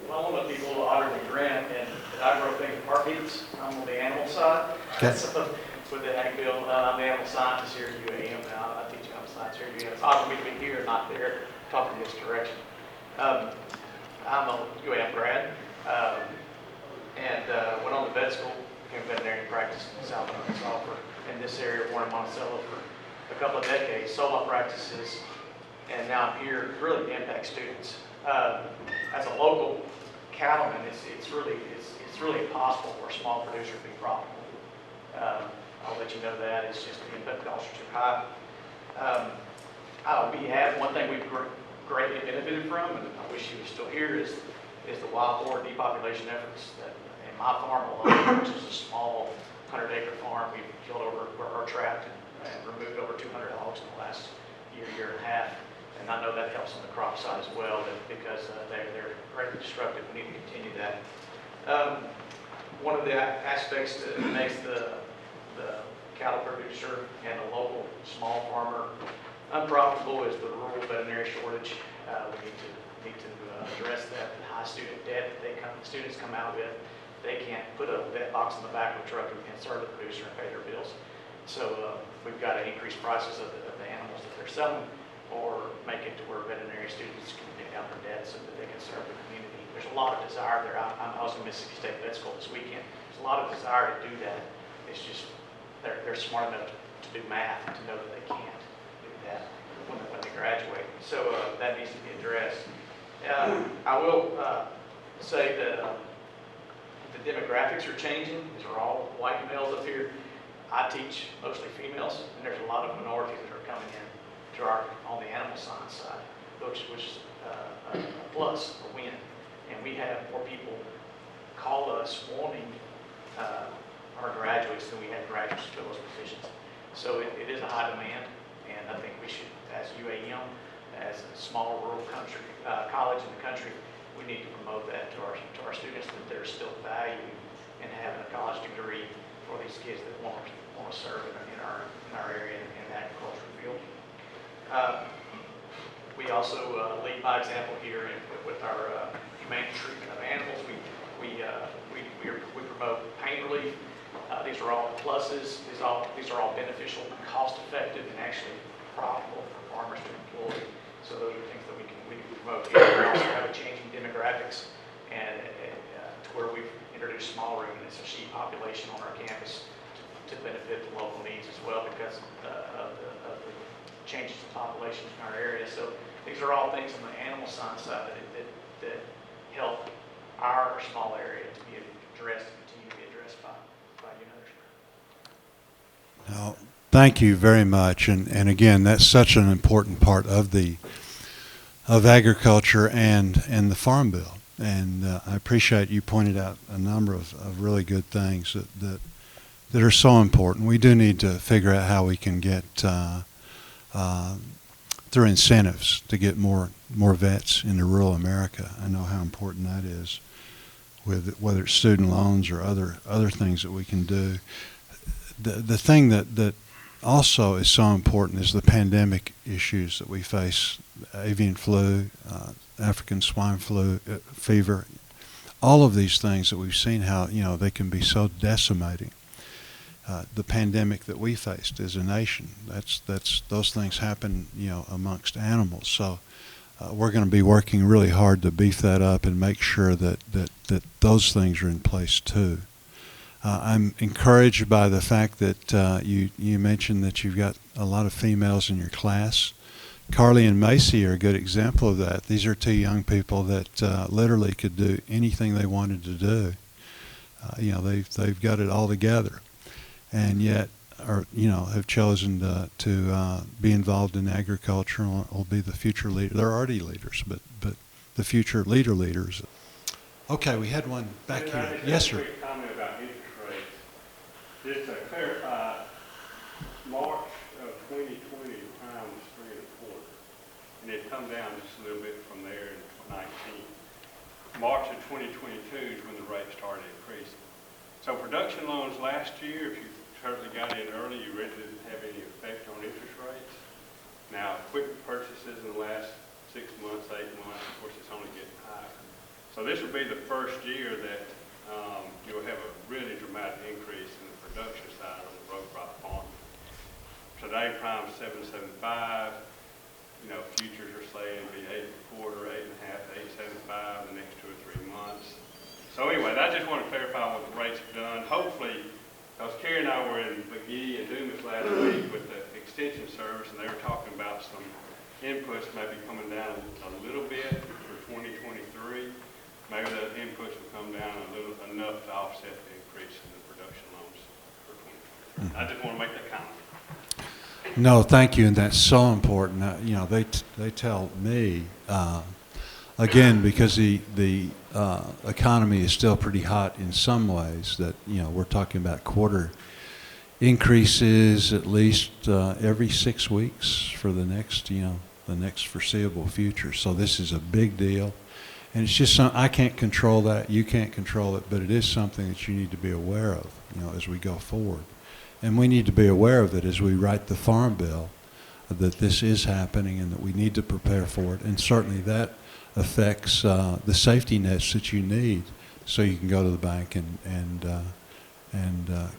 Well, I want to be a little honored and grant, and I grew up in heartbeats. I'm on the animal side. Okay. So, with the ag field, I'm the animal scientist here at UAM. Now I teach animal science here at UAM. It's odd for me to be here and not there, talking this direction. I'm a UAM grad, and went on to vet school. Became a veterinarian practice in South Arkansas in this area, born in Monticello for a couple of decades, sold my practices, and now I'm here really to impact students. As a local cattleman, it's really impossible for a small producer to be profitable. I'll let you know that. It's just the input costs are too high. We have one thing we've greatly benefited from, and I wish you were still here, is the wild boar depopulation efforts. That in my farm alone, which is a small 100-acre farm, we've killed over, or trapped and removed over 200 hogs in the last year and a half. And I know that helps on the crop side as well, because they're greatly destructive. We need to continue that. One of the aspects that makes the cattle producer and the local small farmer unprofitable is the rural veterinary shortage. We need to address that. The high student debt that students come out with. They can't put a vet box in the back of a truck and serve the producer and pay their bills. So we've got to increase prices of the animals that they're selling, or make it to where veterinary students can pay down their debt so that they can serve the community. There's a lot of desire there. I was in Mississippi State Vet School this weekend. There's a lot of desire to do that. It's just they're smart enough to do math to know that they can't do that when they graduate. So that needs to be addressed. I will say that the demographics are changing. These are all white males up here. I teach mostly females, and there's a lot of minorities that are coming in to on the animal science side, which is a plus, a win. And we have more people call us wanting our graduates than we had graduates to fill those positions. So it is a high demand, and I think we should, as UAM, as a small rural country college in the country, we need to promote that to our students, that there's still value in having a college degree for these kids that want to serve in our area in the agricultural field. We also lead by example here with our humane treatment of animals. We promote pain relief. These are all pluses. These are all beneficial, cost-effective, and actually profitable for farmers to employ. So those are things that we can promote here. We also have a changing demographics, and to where we've introduced small ruminants, a sheep population on our campus to benefit the local needs as well, because of the changes in populations in our area. So these are all things on the animal science side that help our small area to be addressed and continue to be addressed by you and others. Now, thank you very much, and again, that's such an important part of agriculture and the Farm Bill. And I appreciate you pointed out a number of really good things that are so important. We do need to figure out how we can get through incentives to get more vets into rural America. I know how important that is, with whether it's student loans or other things that we can do. The thing that also is so important is the pandemic issues that we face: avian flu, African swine flu, fever. All of these things that we've seen how they can be so decimating. The pandemic that we faced as a nation, those things happen amongst animals. So we're going to be working really hard to beef that up and make sure that those things are in place too. I'm encouraged by the fact that you mentioned that you've got a lot of females in your class. Carly and Macy are a good example of that. These are two young people that literally could do anything they wanted to do. They've got it all together, and yet have chosen to be involved in agriculture and will be the future leader. They're already leaders, but the future leaders. Okay, we had one back here. Yes, sir. Quick comment about interest rates. Just to clarify, March of 2020, the prime was 3.25, and it come down just a little bit from there in 19. March of 2022 is when the rate started increasing. So production loans last year, if you certainly got in early, you really didn't have any effect on interest rates. Now, equipment purchases in the last 6 months, 8 months, of course, it's only getting higher. So this will be the first year that you'll have a really dramatic increase in the production side on the row crop farm. Today, prime's 7.75. Futures are saying it'll be 8.25, 8.5, 8.75 in the next 2 or 3 months. So anyway, I just want to clarify what the rates have done. Hopefully, because Carrie and I were in McGee and Dumas last week with the Extension Service, and they were talking about some inputs maybe coming down a little bit for 2023. Maybe the inputs will come down enough to offset the increase in the production loans for 2023. I just want to make that comment. No, thank you, and that's so important. They tell me again, because the economy is still pretty hot in some ways, that we're talking about quarter increases at least every 6 weeks for the next foreseeable future. So this is a big deal, and it's just I can't control that. You can't control it, but it is something that you need to be aware of, as we go forward. And we need to be aware of it as we write the Farm Bill, that this is happening and that we need to prepare for it. And certainly that affects the safety nets that you need so you can go to the bank and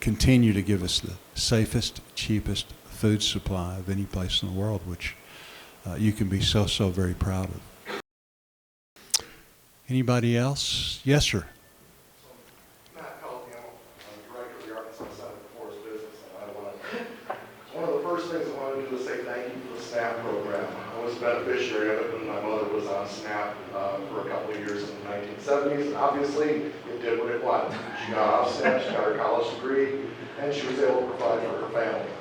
continue to give us the safest, cheapest food supply of any place in the world, which you can be so very proud of. Anybody else? Yes, sir. SNAP program. I was a beneficiary of it when my mother was on SNAP for a couple of years in the 1970s, and obviously it did what it wanted. She got off SNAP, she got her college degree, and she was able to provide for her family.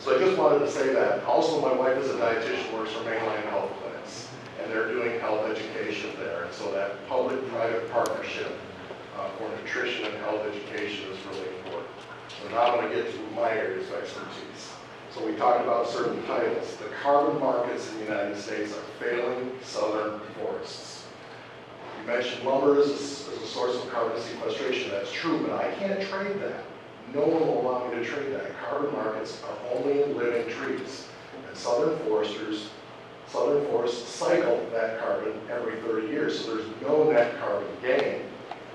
So I just wanted to say that. Also, my wife is a dietitian, works for mainline health clinics, and they're doing health education there. And so that public-private partnership for nutrition and health education is really important. So now I'm going to get to my areas of expertise. So we talked about certain titles. The carbon markets in the United States are failing southern forests. You mentioned lumber as a source of carbon sequestration. That's true, but I can't trade that. No one will allow me to trade that. Carbon markets are only in living trees. And southern forests cycle that carbon every 30 years. So there's no net carbon gain,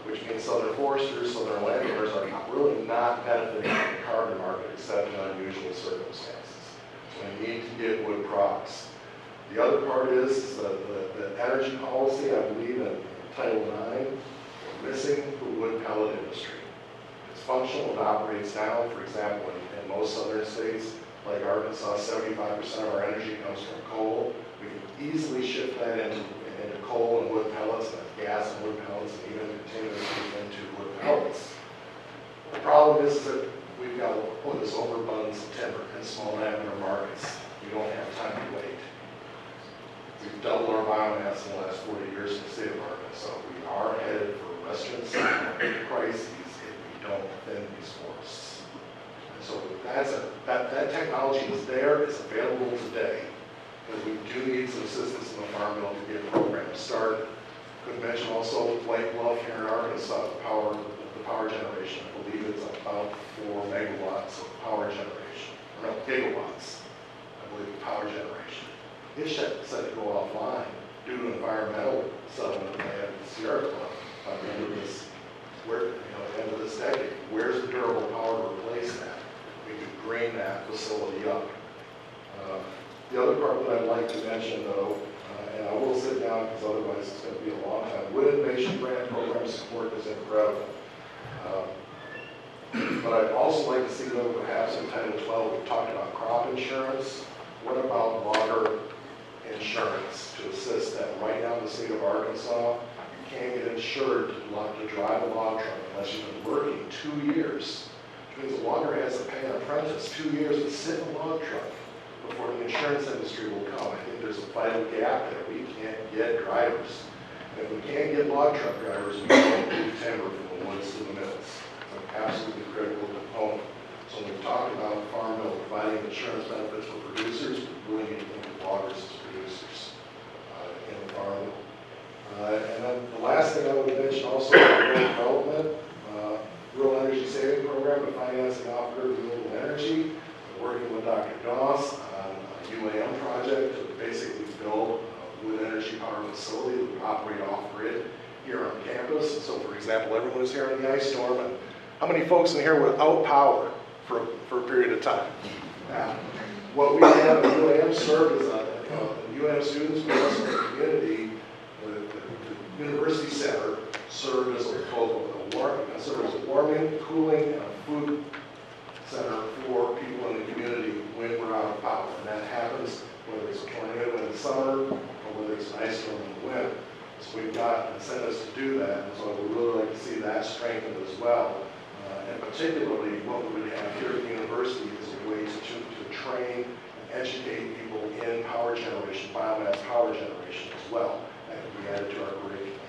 which means southern foresters, southern landowners are really not benefiting from the carbon market except in unusual circumstances. So we need to get wood products. The other part is the energy policy, I believe in Title IX, we're missing the wood pellet industry. It's functional, it operates now. For example, in most southern states, like Arkansas, 75% of our energy comes from coal. We can easily shift that into coal and wood pellets, and gas and wood pellets, and even continuously into wood pellets. The problem is that we've got this overabundance of timber in small diameter markets. We don't have time to wait. We've doubled our biomass in the last 40 years in the state of Arkansas. We are headed for western crises if we don't thin these forests. And so that technology is there, it's available today. Because we do need some assistance in the Farm Bill to get programs started. Could mention also White Bluff here in Arkansas, the power generation. I believe it's about 4 megawatts of power generation. No, gigawatts, I believe, of power generation. It's set to go offline due to environmental settlement they had in Sierra Club by the end of this, end of this decade. Where's the durable power to replace that? We could green that facility up. The other part that I'd like to mention, though, and I will sit down because otherwise it's going to be a long time. Wood Innovation Grant Program support is incredible. But I'd also like to see, though, perhaps in Title 12, we talked about crop insurance. What about water insurance to assist that? Right now in the state of Arkansas, you can't get insured to drive a log truck unless you've been working 2 years. Which means a logger has to pay an apprentice 2 years to sit in a log truck before the insurance industry will come. I think there's a vital gap there. We can't get drivers. And if we can't get log truck drivers, we can't move timber from the woods to the mills. It's an absolutely critical component. So when we talk about the Farm Bill providing insurance benefits for producers, we really need to think of loggers as producers in the Farm Bill. And then the last thing I would mention also is rural development, rural energy saving program and financing off-grid renewable energy. We're working with Dr. Doss on a UAM project to basically build a wood energy power facility that would operate off-grid here on campus. And so, for example, everyone is here in the ice storm, and how many folks in here were without power for a period of time? Now, what we have at UAM served as the UAM students with us in the community, the University Center served as a warming, cooling, and a food center for people in the community when we're out of power. And that happens whether it's a tornado in the summer or whether it's an ice storm in the winter. So we've got incentives to do that, and so I would really like to see that strengthened as well. And particularly what we would have here at the university is a way to train and educate people in power generation, biomass power generation as well. That can be added to our curriculum.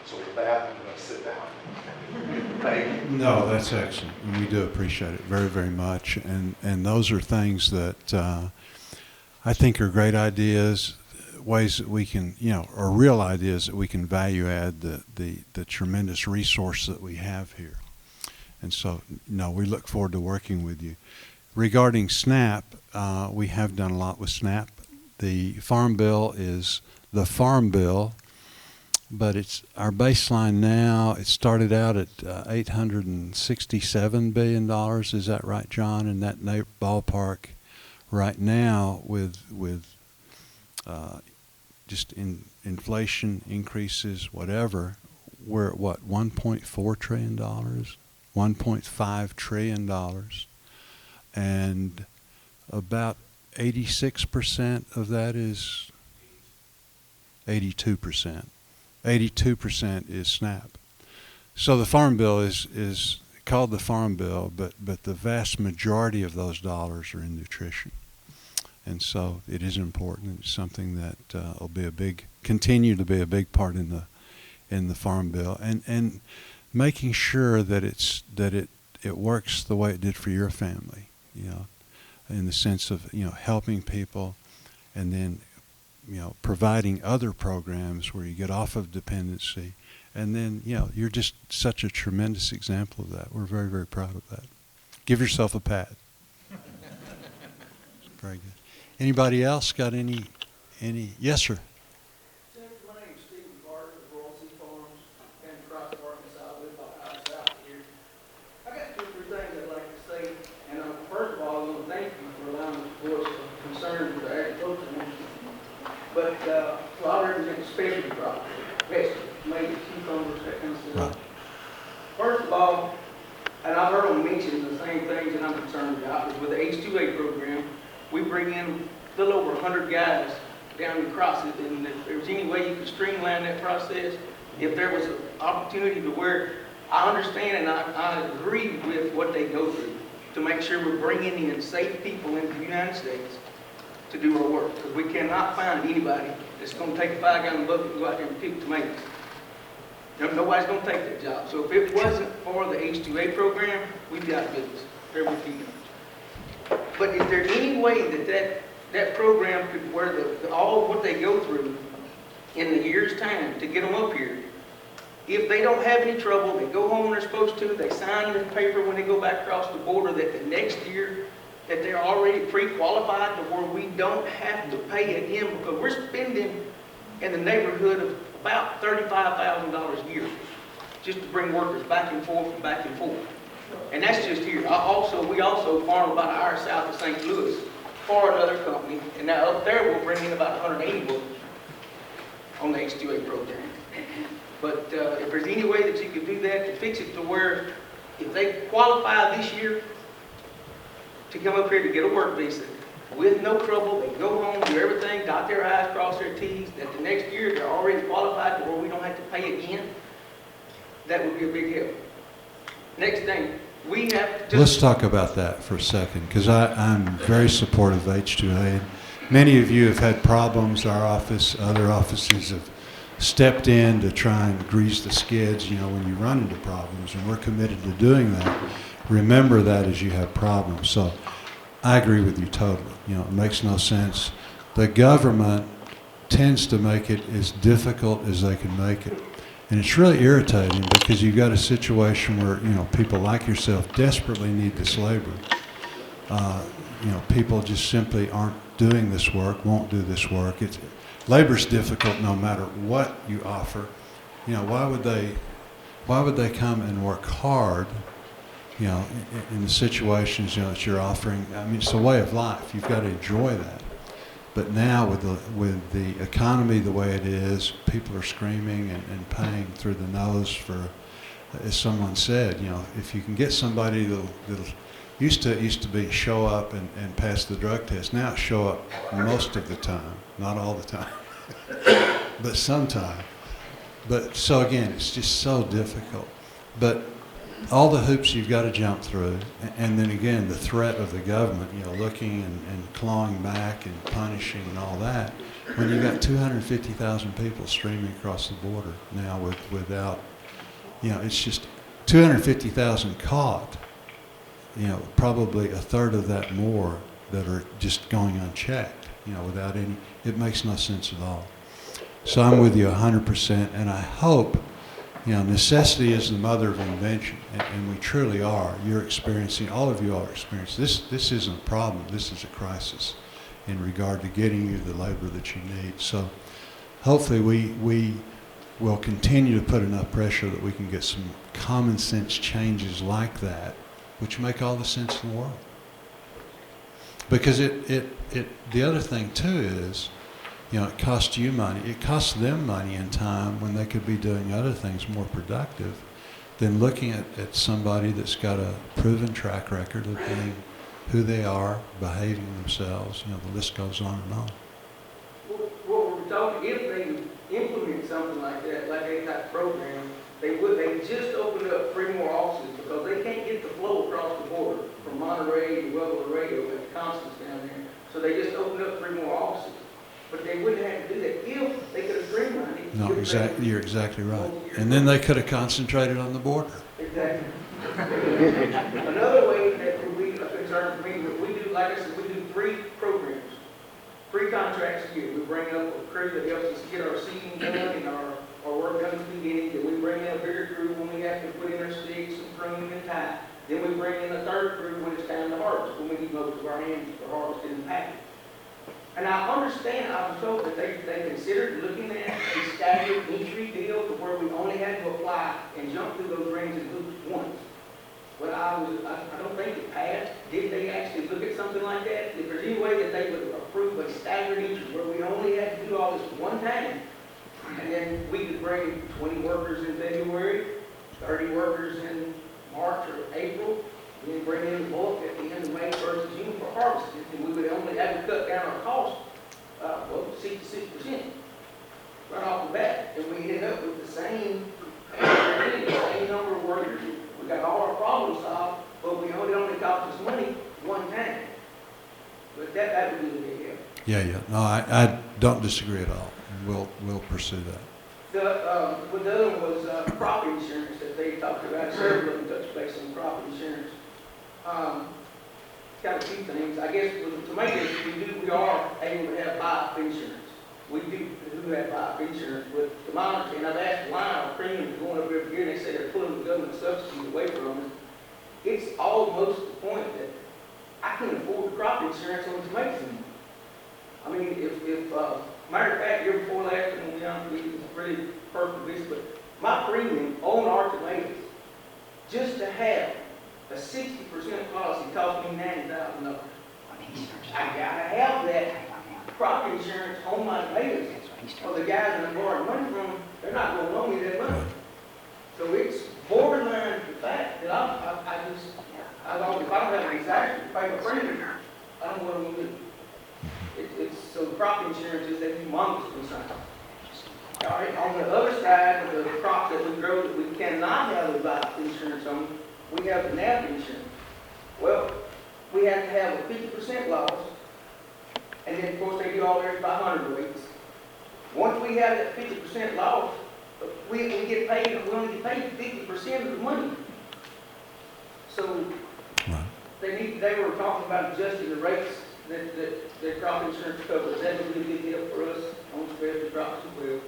So with that, I'm going to sit down. Thank you. No, that's excellent. And we do appreciate it very, very much. And those are things that I think are great ideas, ways that we can, are real ideas that we can value add the tremendous resource that we have here. And so, we look forward to working with you. Regarding SNAP, we have done a lot with SNAP. The Farm Bill is the Farm Bill, but it's our baseline now. It started out at $867 billion. Is that right, John? In that ballpark right now with just inflation increases, whatever, we're at what, $1.4 trillion? $1.5 trillion, and about 86% of that is 82%. 82% is SNAP. So the Farm Bill is called the Farm Bill, but the vast majority of those dollars are in nutrition, and so it is important. It's something that will be continue to be a big part in the Farm Bill, and making sure that it works the way it did for your family, in the sense of helping people, and then providing other programs where you get off of dependency, and then you're just such a tremendous example of that. We're very, very proud of that. Give yourself a pat. Very good. Anybody else got any? Yes, sir. But I represent specialty crops, vegetables, tomatoes, cucumbers, that kind of stuff. Right. First of all, and I've heard them mention the same things that I'm concerned about, is with the H2A program, we bring in a little over 100 guys down in Crossett, and if there was any way you could streamline that process, if there was an opportunity to where I understand and I agree with what they go through to make sure we're bringing in safe people into the United States to do our work, because we cannot find anybody that's going to take a 5-gallon bucket and go out there and pick tomatoes. Nobody's going to take that job. So if it wasn't for the H2A program, we'd be out of business. There would be none. But is there any way that program could, where all of what they go through in the year's time to get them up here, if they don't have any trouble, they go home when they're supposed to, they sign the paper when they go back across the border, that the next year that they're already pre-qualified to where we don't have to pay again, because we're spending in the neighborhood of about $35,000 a year just to bring workers back and forth and back and forth. And that's just here. We also farm about an hour south of St. Louis for another company, and now up there we'll bring in about 180 workers on the H-2A program. But if there's any way that you could do that to fix it to where if they qualify this year to come up here to get a work visa with no trouble, they go home, do everything, dot their I's, cross their T's, that the next year they're already qualified to where we don't have to pay again, that would be a big help. Next thing, we have to... Let's talk about that for a second, because I'm very supportive of H-2A. Many of you have had problems. Our office, other offices have stepped in to try and grease the skids, when you run into problems, and we're committed to doing that. Remember that as you have problems. So I agree with you totally. It makes no sense. The government tends to make it as difficult as they can make it. And it's really irritating because you've got a situation where, people like yourself desperately need this labor. People just simply aren't doing this work, won't do this work. Labor's difficult no matter what you offer. Why would they come and work hard, in the situations, that you're offering? I mean, it's a way of life. You've got to enjoy that. But now with the economy the way it is, people are screaming and paying through the nose for, as someone said, if you can get somebody that'll used to be show up and pass the drug test. Now it's show up most of the time, not all the time, but sometime. But so again, it's just so difficult. But all the hoops you've got to jump through, and then again, the threat of the government, looking and clawing back and punishing and all that, when you've got 250,000 people streaming across the border now without, it's just 250,000 caught, probably a third of that more that are just going unchecked, without any, it makes no sense at all. So I'm with you 100%, and I hope, necessity is the mother of invention, and we truly are. You're experiencing, all of you are experiencing, this isn't a problem, this is a crisis in regard to getting you the labor that you need. So hopefully we will continue to put enough pressure that we can get some common sense changes like that, which make all the sense in the world. Because the other thing too is, it costs you money. It costs them money and time when they could be doing other things more productive than looking at somebody that's got a proven track record of being who they are, behaving themselves. The list goes on and on. What we're talking, if they implement something like that, like a type program, they just opened up 3 more offices because they can't get the flow across the border from Monterey to Westerman Radio and Constance down there. So they just opened up 3 more offices. But they wouldn't have to do that if they could have streamlined it. No, exactly. You're exactly right. And then they could have concentrated on the border. Exactly. Another way that would be a concern for me, we do, like I said, we do 3 programs, 3 contracts a year. We bring up a crew that helps us get our seeding done and our work done at the beginning. Then we bring in a bigger crew when we have to put in our sticks and prune and tie. Then we bring in a 3rd crew when it's time to harvest, when we need most of our hands for harvesting and packing. And I understand, I was told that they considered looking at a staggered entry deal to where we only had to apply and jump through those rings and hoops once. But I don't think it passed. Did they actually look at something like that? If there's any way that they would approve a staggered entry where we only had to do all this one time, and then we could bring 20 workers in February, 30 workers in March or April, and then bring in the bulk at the end of May, 1st of June for harvesting, and we would only have to cut down our cost, 66% right off the bat, and we end up with the same number of workers. We got all our problems solved, but we only cost us money one time. But that would be the big help. Yeah. No, I don't disagree at all. We'll pursue that. The other one was crop insurance that they talked about. Several of them touched base on crop insurance. Got a few things. I guess to make it, we are able to have BIOP insurance. We do have BIOP insurance with the miners, and I've asked why our premiums are going up every year, and they say they're pulling the government subsidies away from us. It's almost the point that I can't afford crop insurance on tomatoes anymore. I mean, matter of fact, year before last, when we was really perfect this, but my premium on our tomatoes, just to have a 60% policy cost me $90,000. I gotta have that crop insurance on my tomatoes, or the guys that I borrowed money from, they're not gonna loan me that money. So it's borderline the fact that if I don't have an disaster to pay my premium, I don't know what I'm gonna do. So the crop insurance is a humongous concern. All right, on the other side of the crops that we grow that we cannot have a life insurance on, we have the NAP insurance. Well, we have to have a 50% loss, and then of course they do all theirs by 100 weeks. Once we have that 50% loss, we get paid, we only get paid 50% of the money. So they were talking about adjusting the rates that crop insurance covers. That would be a big help for us on specialty crops as well.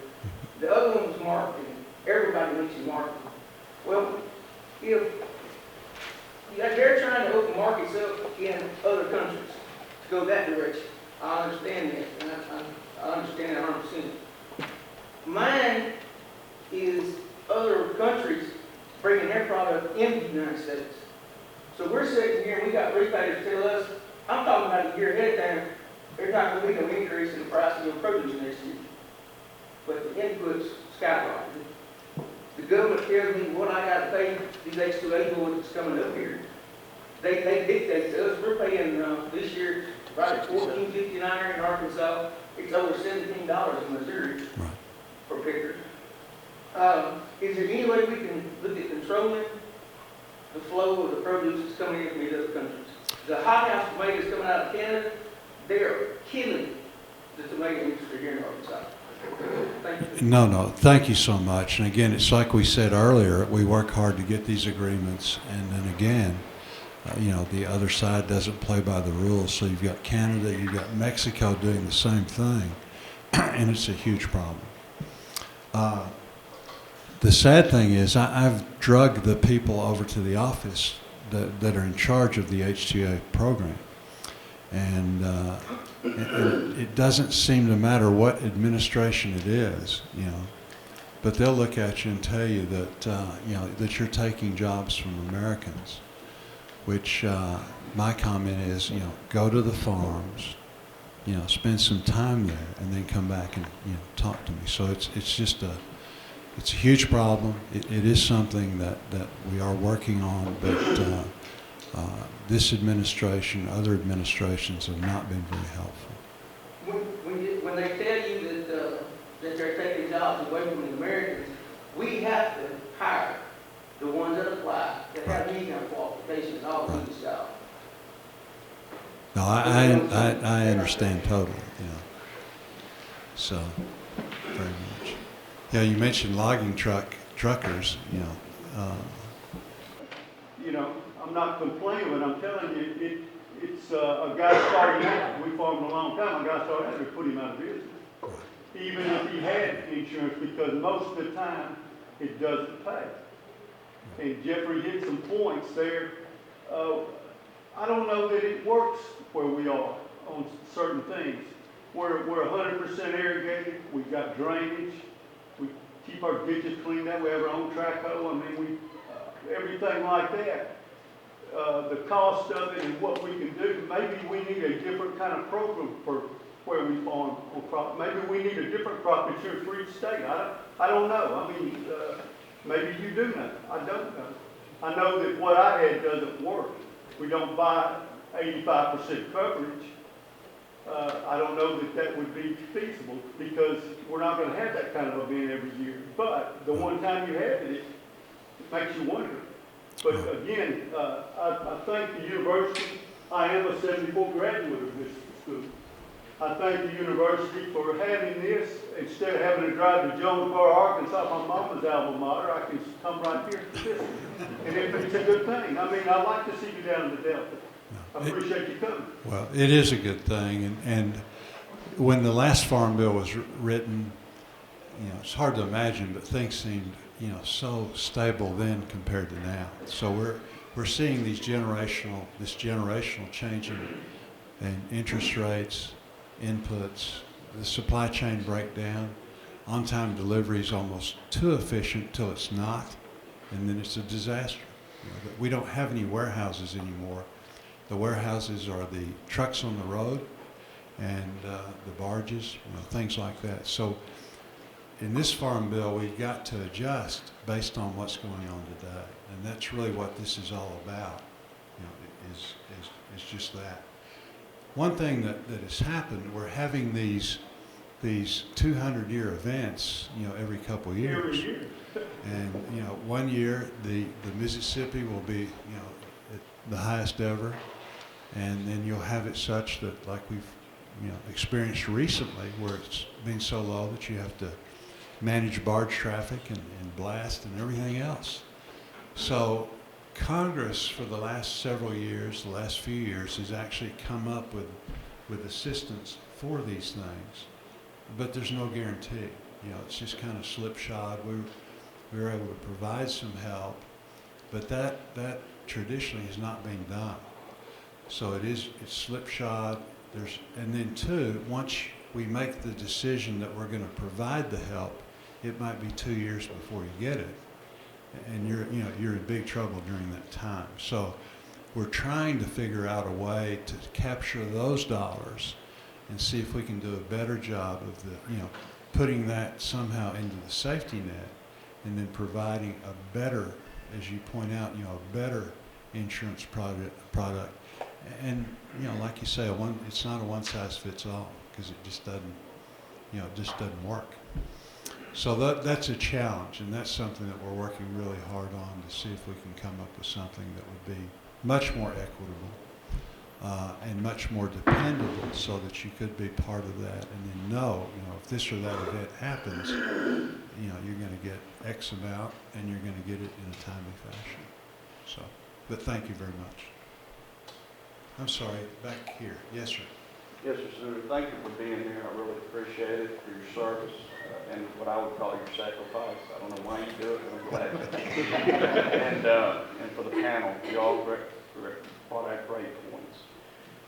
The other one was marketing. Everybody mentioned marketing. Well, if they're trying to open markets up in other countries to go that direction, I understand that, and I understand that 100%. Mine is other countries bringing their product into the United States. So we're sitting here and we got retailers tell us, I'm talking about a year ahead of time, there's not going to be no increase in the price of your produce next year. But the inputs skyrocketed. The government tells me what I got to pay these H2A boys that's coming up here. They dictate to us. We're paying this year right at $14.59 in Arkansas. It's over $17 in Missouri for pickers. Is there any way we can look at controlling the flow of the produce that's coming in from these other countries? The hothouse tomatoes coming out of Canada, they're killing the tomato industry here in Arkansas. Thank you. No, thank you so much. And again, it's like we said earlier, we work hard to get these agreements, and then again, the other side doesn't play by the rules. So you've got Canada, you've got Mexico doing the same thing, and it's a huge problem. The sad thing is I've drugged the people over to the office that are in charge of the H2A program. And it doesn't seem to matter what administration it is, but they'll look at you and tell you that, that you're taking jobs from Americans, which my comment is, go to the farms, spend some time there, and then come back and, talk to me. So it's just it's a huge problem. It is something that we are working on, but this administration, other administrations have not been very helpful. When they tell you that they're taking jobs away from the Americans, we have to hire the ones that apply that have any kind of qualifications all do this job. No, I understand totally. So very much. Yeah, you mentioned logging truckers. I'm not complaining, but I'm telling you, it's a guy starting out. We farmed a long time. A guy started out, we put him out of business. Even if he had insurance, because most of the time it doesn't pay. And Jeffrey hit some points there. I don't know that it works where we are on certain things. We're 100% irrigated. We've got drainage. We keep our ditches cleaned out. We have our own track hoe. Everything like that. The cost of it and what we can do. Maybe we need a different kind of program for where we farm on crop. Maybe we need a different crop insurance for each state. I don't know. Maybe you do know. I don't know. I know that what I had doesn't work. We don't buy 85% coverage. I don't know that would be feasible because we're not going to have that kind of event every year. But the one time you have it makes you wonder. But again, I thank the university. I am a 74 graduate of this school. I thank the university for having this. Instead of having to drive to Jonesboro, Arkansas, my mama's alma mater, I can come right here to this. And it's a good thing. I'd like to see you down in the Delta. I appreciate you coming. Well, it is a good thing. And when the last Farm Bill was written, it's hard to imagine, but things seemed, so stable then compared to now. So we're seeing this generational change in interest rates, inputs, the supply chain breakdown. On-time delivery is almost too efficient till it's not, and then it's a disaster. We don't have any warehouses anymore. The warehouses are the trucks on the road and the barges, things like that. So in this farm bill, we've got to adjust based on what's going on today, and that's really what this is all about. Is just that. One thing that has happened, we're having these 200-year events, every couple of years. Every year. And 1 year the Mississippi will be at the highest ever, and then you'll have it such that, like we've experienced recently, where it's been so low that you have to manage barge traffic and blast and everything else. So Congress, for the last several years, the last few years, has actually come up with assistance for these things, but there's no guarantee. It's just kind of slipshod. We were able to provide some help, but that traditionally has not been done. So it's slipshod. And then two, once we make the decision that we're going to provide the help, it might be 2 years before you get it, and you're in big trouble during that time. So we're trying to figure out a way to capture those dollars and see if we can do a better job of putting that somehow into the safety net, and then providing a better, as you point out, a better insurance product. And like you say, it's not a one size fits all, because it just doesn't, it just doesn't work. So that's a challenge, and that's something that we're working really hard on to see if we can come up with something that would be much more equitable and much more dependable, so that you could be part of that, and then know, if this or that event happens, you're going to get X amount, and you're going to get it in a timely fashion. So, but thank you very much. I'm sorry, back here. Yes, sir. Yes, sir, Senator. Thank you for being here. I really appreciate it, for your service and what I would call your sacrifice. I don't know why you do it, but I'm glad. And for the panel, you all brought out great points.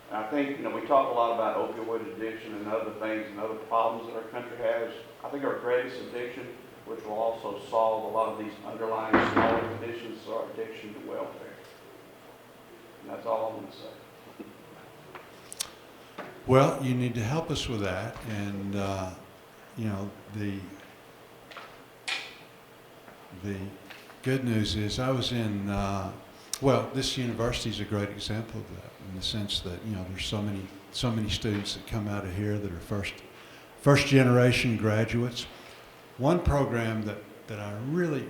And I think, we talk a lot about opioid addiction and other things and other problems that our country has. I think our greatest addiction, which will also solve a lot of these underlying smaller conditions, is our addiction to welfare. And that's all I'm going to say. Well, you need to help us with that, and the good news is I was in. This university is a great example of that, in the sense that there's so many students that come out of here that are first generation graduates. One program that I really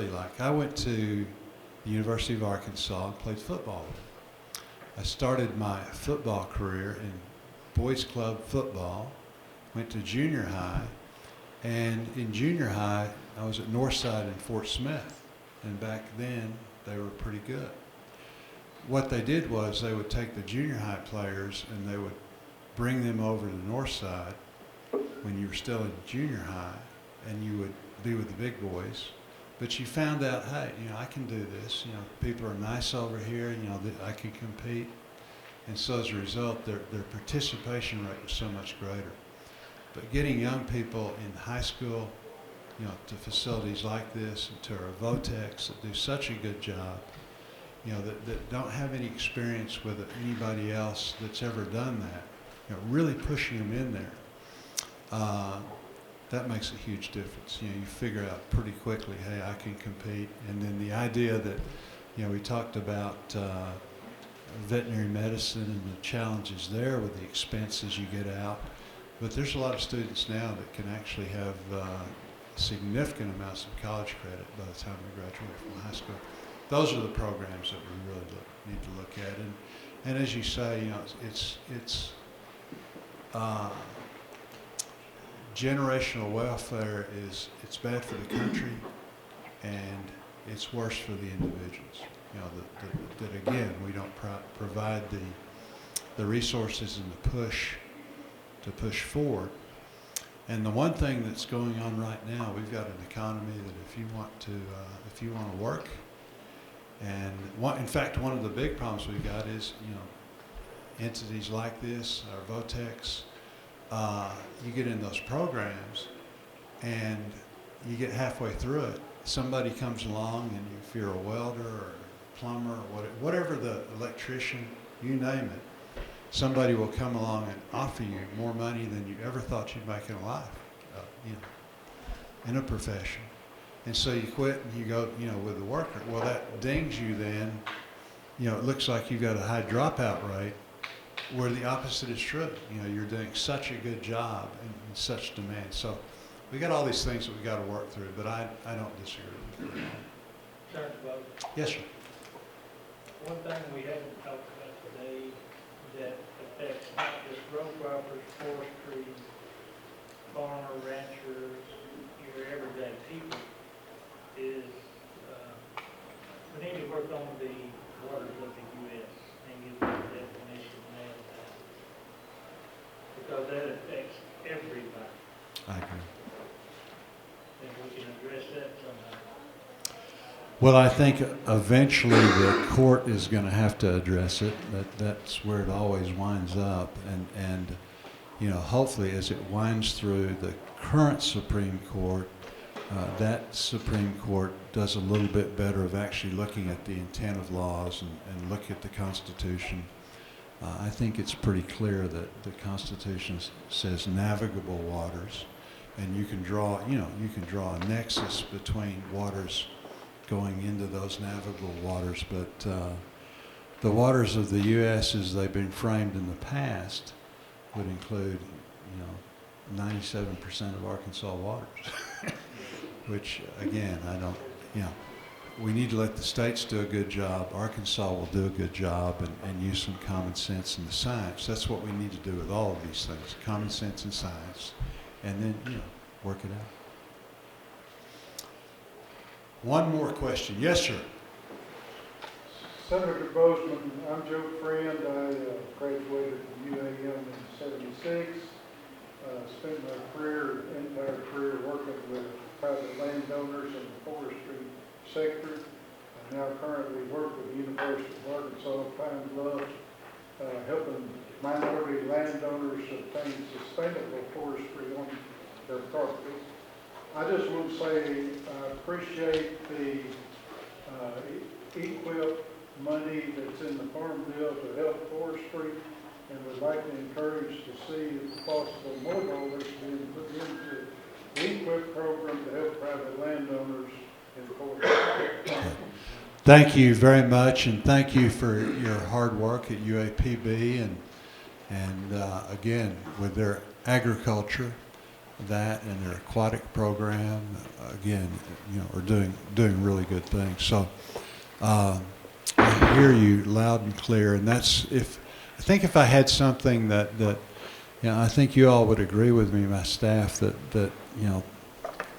like. I went to the University of Arkansas and played football with them. I started my football career in boys club football, went to junior high, and in junior high, I was at Northside in Fort Smith, and back then, they were pretty good. What they did was they would take the junior high players and they would bring them over to Northside when you were still in junior high, and you would be with the big boys. But you found out, hey, I can do this. People are nice over here. I can compete. And so as a result, their participation rate was so much greater. But getting young people in high school, to facilities like this, and to our VOTECs that do such a good job, that don't have any experience with anybody else that's ever done that, really pushing them in there. That makes a huge difference. You figure out pretty quickly, hey, I can compete. And then the idea that, we talked about veterinary medicine and the challenges there with the expenses you get out. But there's a lot of students now that can actually have significant amounts of college credit by the time we graduate from high school. Those are the programs that we really need to look at. And as you say, it's generational welfare it's bad for the country, and it's worse for the individuals. That again, we don't provide the resources and the push to push forward. And the one thing that's going on right now, we've got an economy that if you want to work, And in fact, one of the big problems we've got is, entities like this, our Votex, you get in those programs and you get halfway through it. Somebody comes along, and if you're a welder or a plumber or whatever the electrician, you name it, somebody will come along and offer you more money than you ever thought you'd make in a life, in a profession. And so you quit and you go, with the worker. Well, that dings you then. It looks like you've got a high dropout rate, where the opposite is true. You're doing such a good job and such demand. So we got all these things that we got to work through, but I don't disagree with you. Senator Bowe, Yes, sir. one thing we haven't talked about today that affects not just road croppers, forestry, farmer, ranchers, your everyday people, is we need to work on the waters of the U.S. and give them a definition nailed down, because that affects everybody. I agree. And we can address that somehow. Well, I think eventually the court is going to have to address it. That's where it always winds up. And hopefully as it winds through the current Supreme Court, that Supreme Court does a little bit better of actually looking at the intent of laws and look at the Constitution. I think it's pretty clear that the Constitution says navigable waters, and you can draw a nexus between waters going into those navigable waters. But the waters of the U.S. as they've been framed in the past would include, 97% of Arkansas waters. Which, again, we need to let the states do a good job. Arkansas will do a good job and use some common sense and the science. That's what we need to do with all of these things, common sense and science, and then, work it out. One more question. Yes, sir. Senator Boozman, I'm Joe Friend. I graduated from UAM in '76. Spent my entire career working with private landowners in the forestry sector. I now currently work with the University of Arkansas Pine Bluff, helping minority landowners obtain sustainable forestry on their property. I just want to say I appreciate the EQIP money that's in the Farm Bill to help forestry, and would like to encourage to see if possible more dollars being put into the EQIP program to help private landowners in forestry. Thank you very much, and thank you for your hard work at UAPB, and again, with their agriculture, that and their aquatic program, again, are doing really good things. So I hear you loud and clear, and I think if I had something that I think you all would agree with me, my staff, that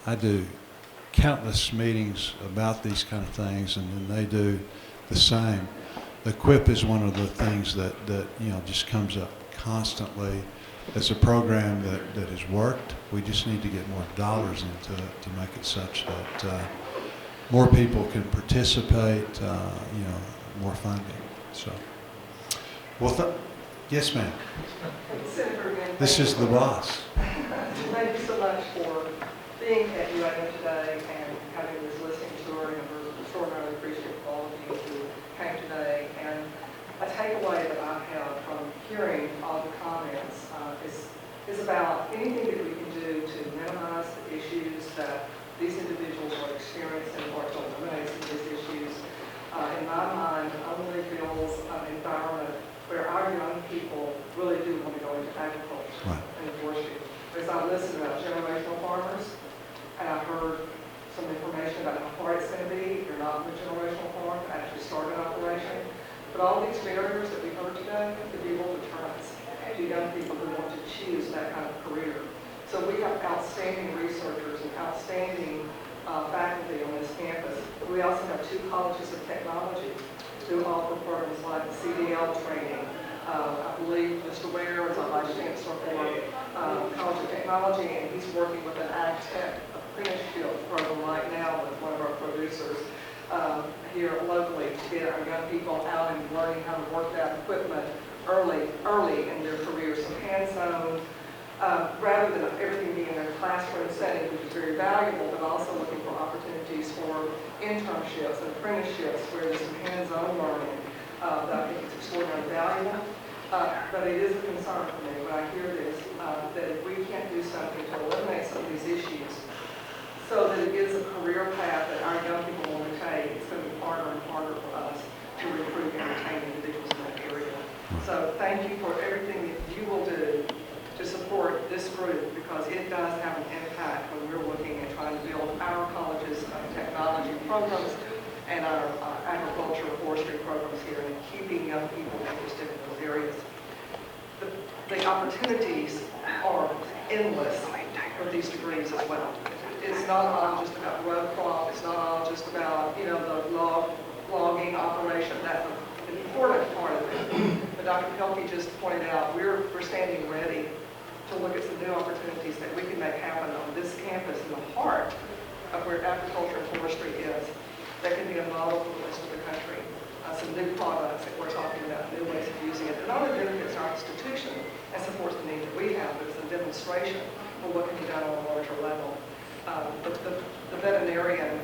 I do countless meetings about these kind of things, and then they do the same. The QUIP is one of the things that just comes up constantly as a program that has worked. We just need to get more dollars into it to make it such that more people can participate, more funding. So, well, yes, ma'am. This is the boss. Thank you so much for being at UAM today and having this listening tour, and we're extraordinarily appreciative of all of you who came today. And a takeaway that I have from hearing all the comments is about anything that we can do to minimize the issues that these individuals are experiencing or to eliminate some of these issues. In my mind, only builds an environment where our young people really do want to go into agriculture and forestry. As I listened about generational farmers, and I heard some information about how hard it's going to be if you're not in a generational farm to actually start an operation. But all these barriers that we heard today could be real deterrents to young people who want to choose that kind of career. So we have outstanding researchers and outstanding faculty on this campus. We also have 2 colleges of technology who offer programs like CDL training. I believe Mr. Ware is our Vice Chancellor for College of Technology, and he's working with an Ag Tech apprenticeship program right now with one of our producers. here locally to get our young people out and learning how to work that equipment early in their careers. So hands-on, rather than everything being in a classroom setting, which is very valuable, but also looking for opportunities for internships and apprenticeships where there's some hands-on learning that I think is extraordinarily valuable. But it is a concern for me when I hear this, that if we can't do something to eliminate some of these issues so that it is a career path that our young people want to take, it's going to be harder and harder for us to recruit and retain individuals in that area. So thank you for everything that you will do to support this group, because it does have an impact when we're looking at trying to build our colleges' technology programs and our agriculture, forestry programs here, and keeping young people interested in those areas. The opportunities are endless for these degrees as well. It's not all just about row crop. It's not all just about, the logging operation. That's an important part of it. But Dr. Pelkey just pointed out, we're standing ready to look at some new opportunities that we can make happen on this campus in the heart of where agriculture and forestry is. That can be a model for the rest of the country. Some new products that we're talking about, new ways of using it. That not only benefits our institution and supports the need that we have, but it's a demonstration for what can be done on a larger level. The veterinarian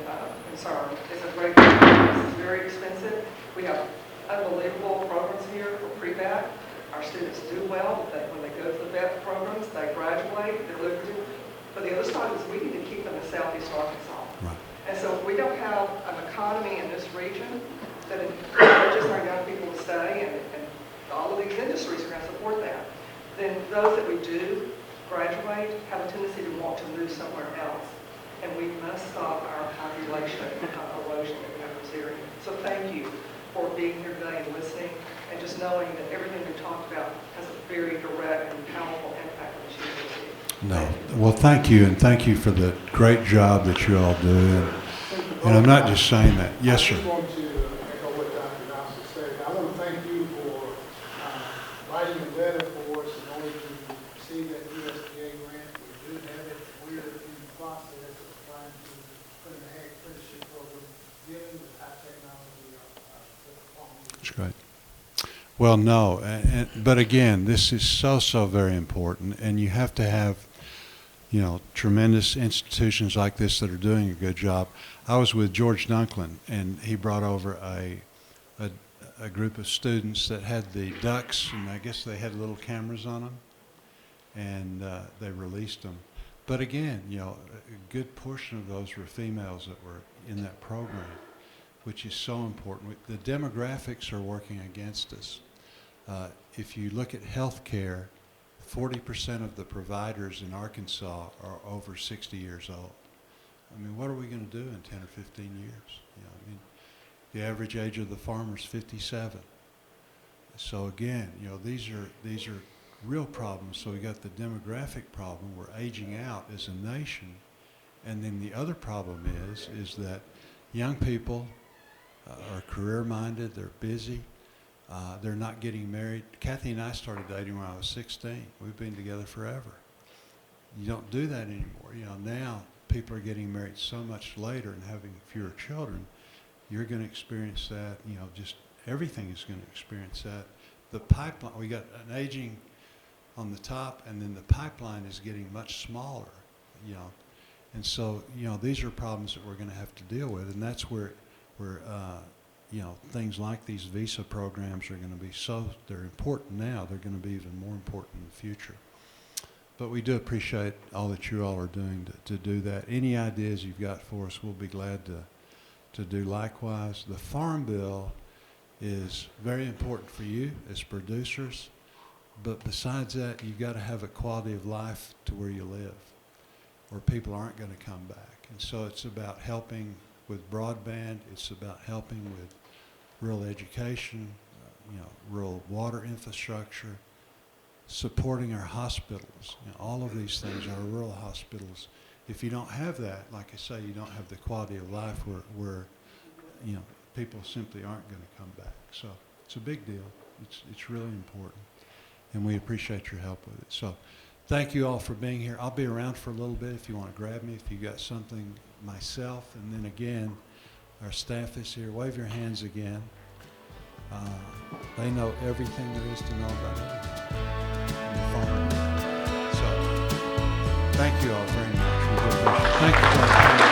concern is a great program. This is very expensive. We have unbelievable programs here for pre-vet. Our students do well. When they go to the vet programs, they graduate, they're lucrative. But the other side is we need to keep them in Southeast Arkansas. Right. And so if we don't have an economy in this region that encourages our young people to stay, and all of these industries are going to support that, then those that we do graduate have a tendency to want to move somewhere else. And we must stop our population erosion in those areas. So thank you for being here today and listening, and just knowing that everything we talked about has a very direct and powerful impact on this university. No. Well, thank you, and thank you for the great job that you all do. And I'm not just saying that. Yes, sir. I just want to echo what Dr. Dawson said. I want to thank you for writing a letter for us in order to see that USDA grant. We do have it. We're in the process of trying to put in an apprenticeship program, given the high technology of That's great. Well, no, but again, this is so very important, and you have to have, tremendous institutions like this that are doing a good job. I was with George Dunklin, and he brought over a group of students that had the ducks, and I guess they had little cameras on them, and they released them. But again, a good portion of those were females that were in that program, which is so important. The demographics are working against us. If you look at health care, 40% of the providers in Arkansas are over 60 years old. I mean, what are we going to do in 10 or 15 years? The average age of the farmer is 57. So again, these are real problems. So we got the demographic problem. We're aging out as a nation. And then the other problem is that young people are career-minded, they're busy, they're not getting married. Kathy and I started dating when I was 16. We've been together forever. You don't do that anymore. Now people are getting married so much later and having fewer children. You're going to experience that. Just everything is going to experience that. The pipeline, we got an aging on the top, and then the pipeline is getting much smaller. And so these are problems that we're going to have to deal with, and that's where things like these visa programs are going to be they're important now. They're going to be even more important in the future. But we do appreciate all that you all are doing to do that. Any ideas you've got for us, we'll be glad to do likewise. The Farm Bill is very important for you as producers, but besides that, you've got to have a quality of life to where you live, or people aren't going to come back. And so it's about helping with broadband. It's about helping with rural education, rural water infrastructure, supporting our hospitals. All of these things are rural hospitals. If you don't have that, like I say, you don't have the quality of life where people simply aren't going to come back. So it's a big deal. It's really important, and we appreciate your help with it. So thank you all for being here. I'll be around for a little bit if you want to grab me, if you got something myself. And then again, Our staff is here. Wave your hands again. They know everything there is to know about everything in the farm. So, thank you all very much. We do appreciate it. Thank you, Dr.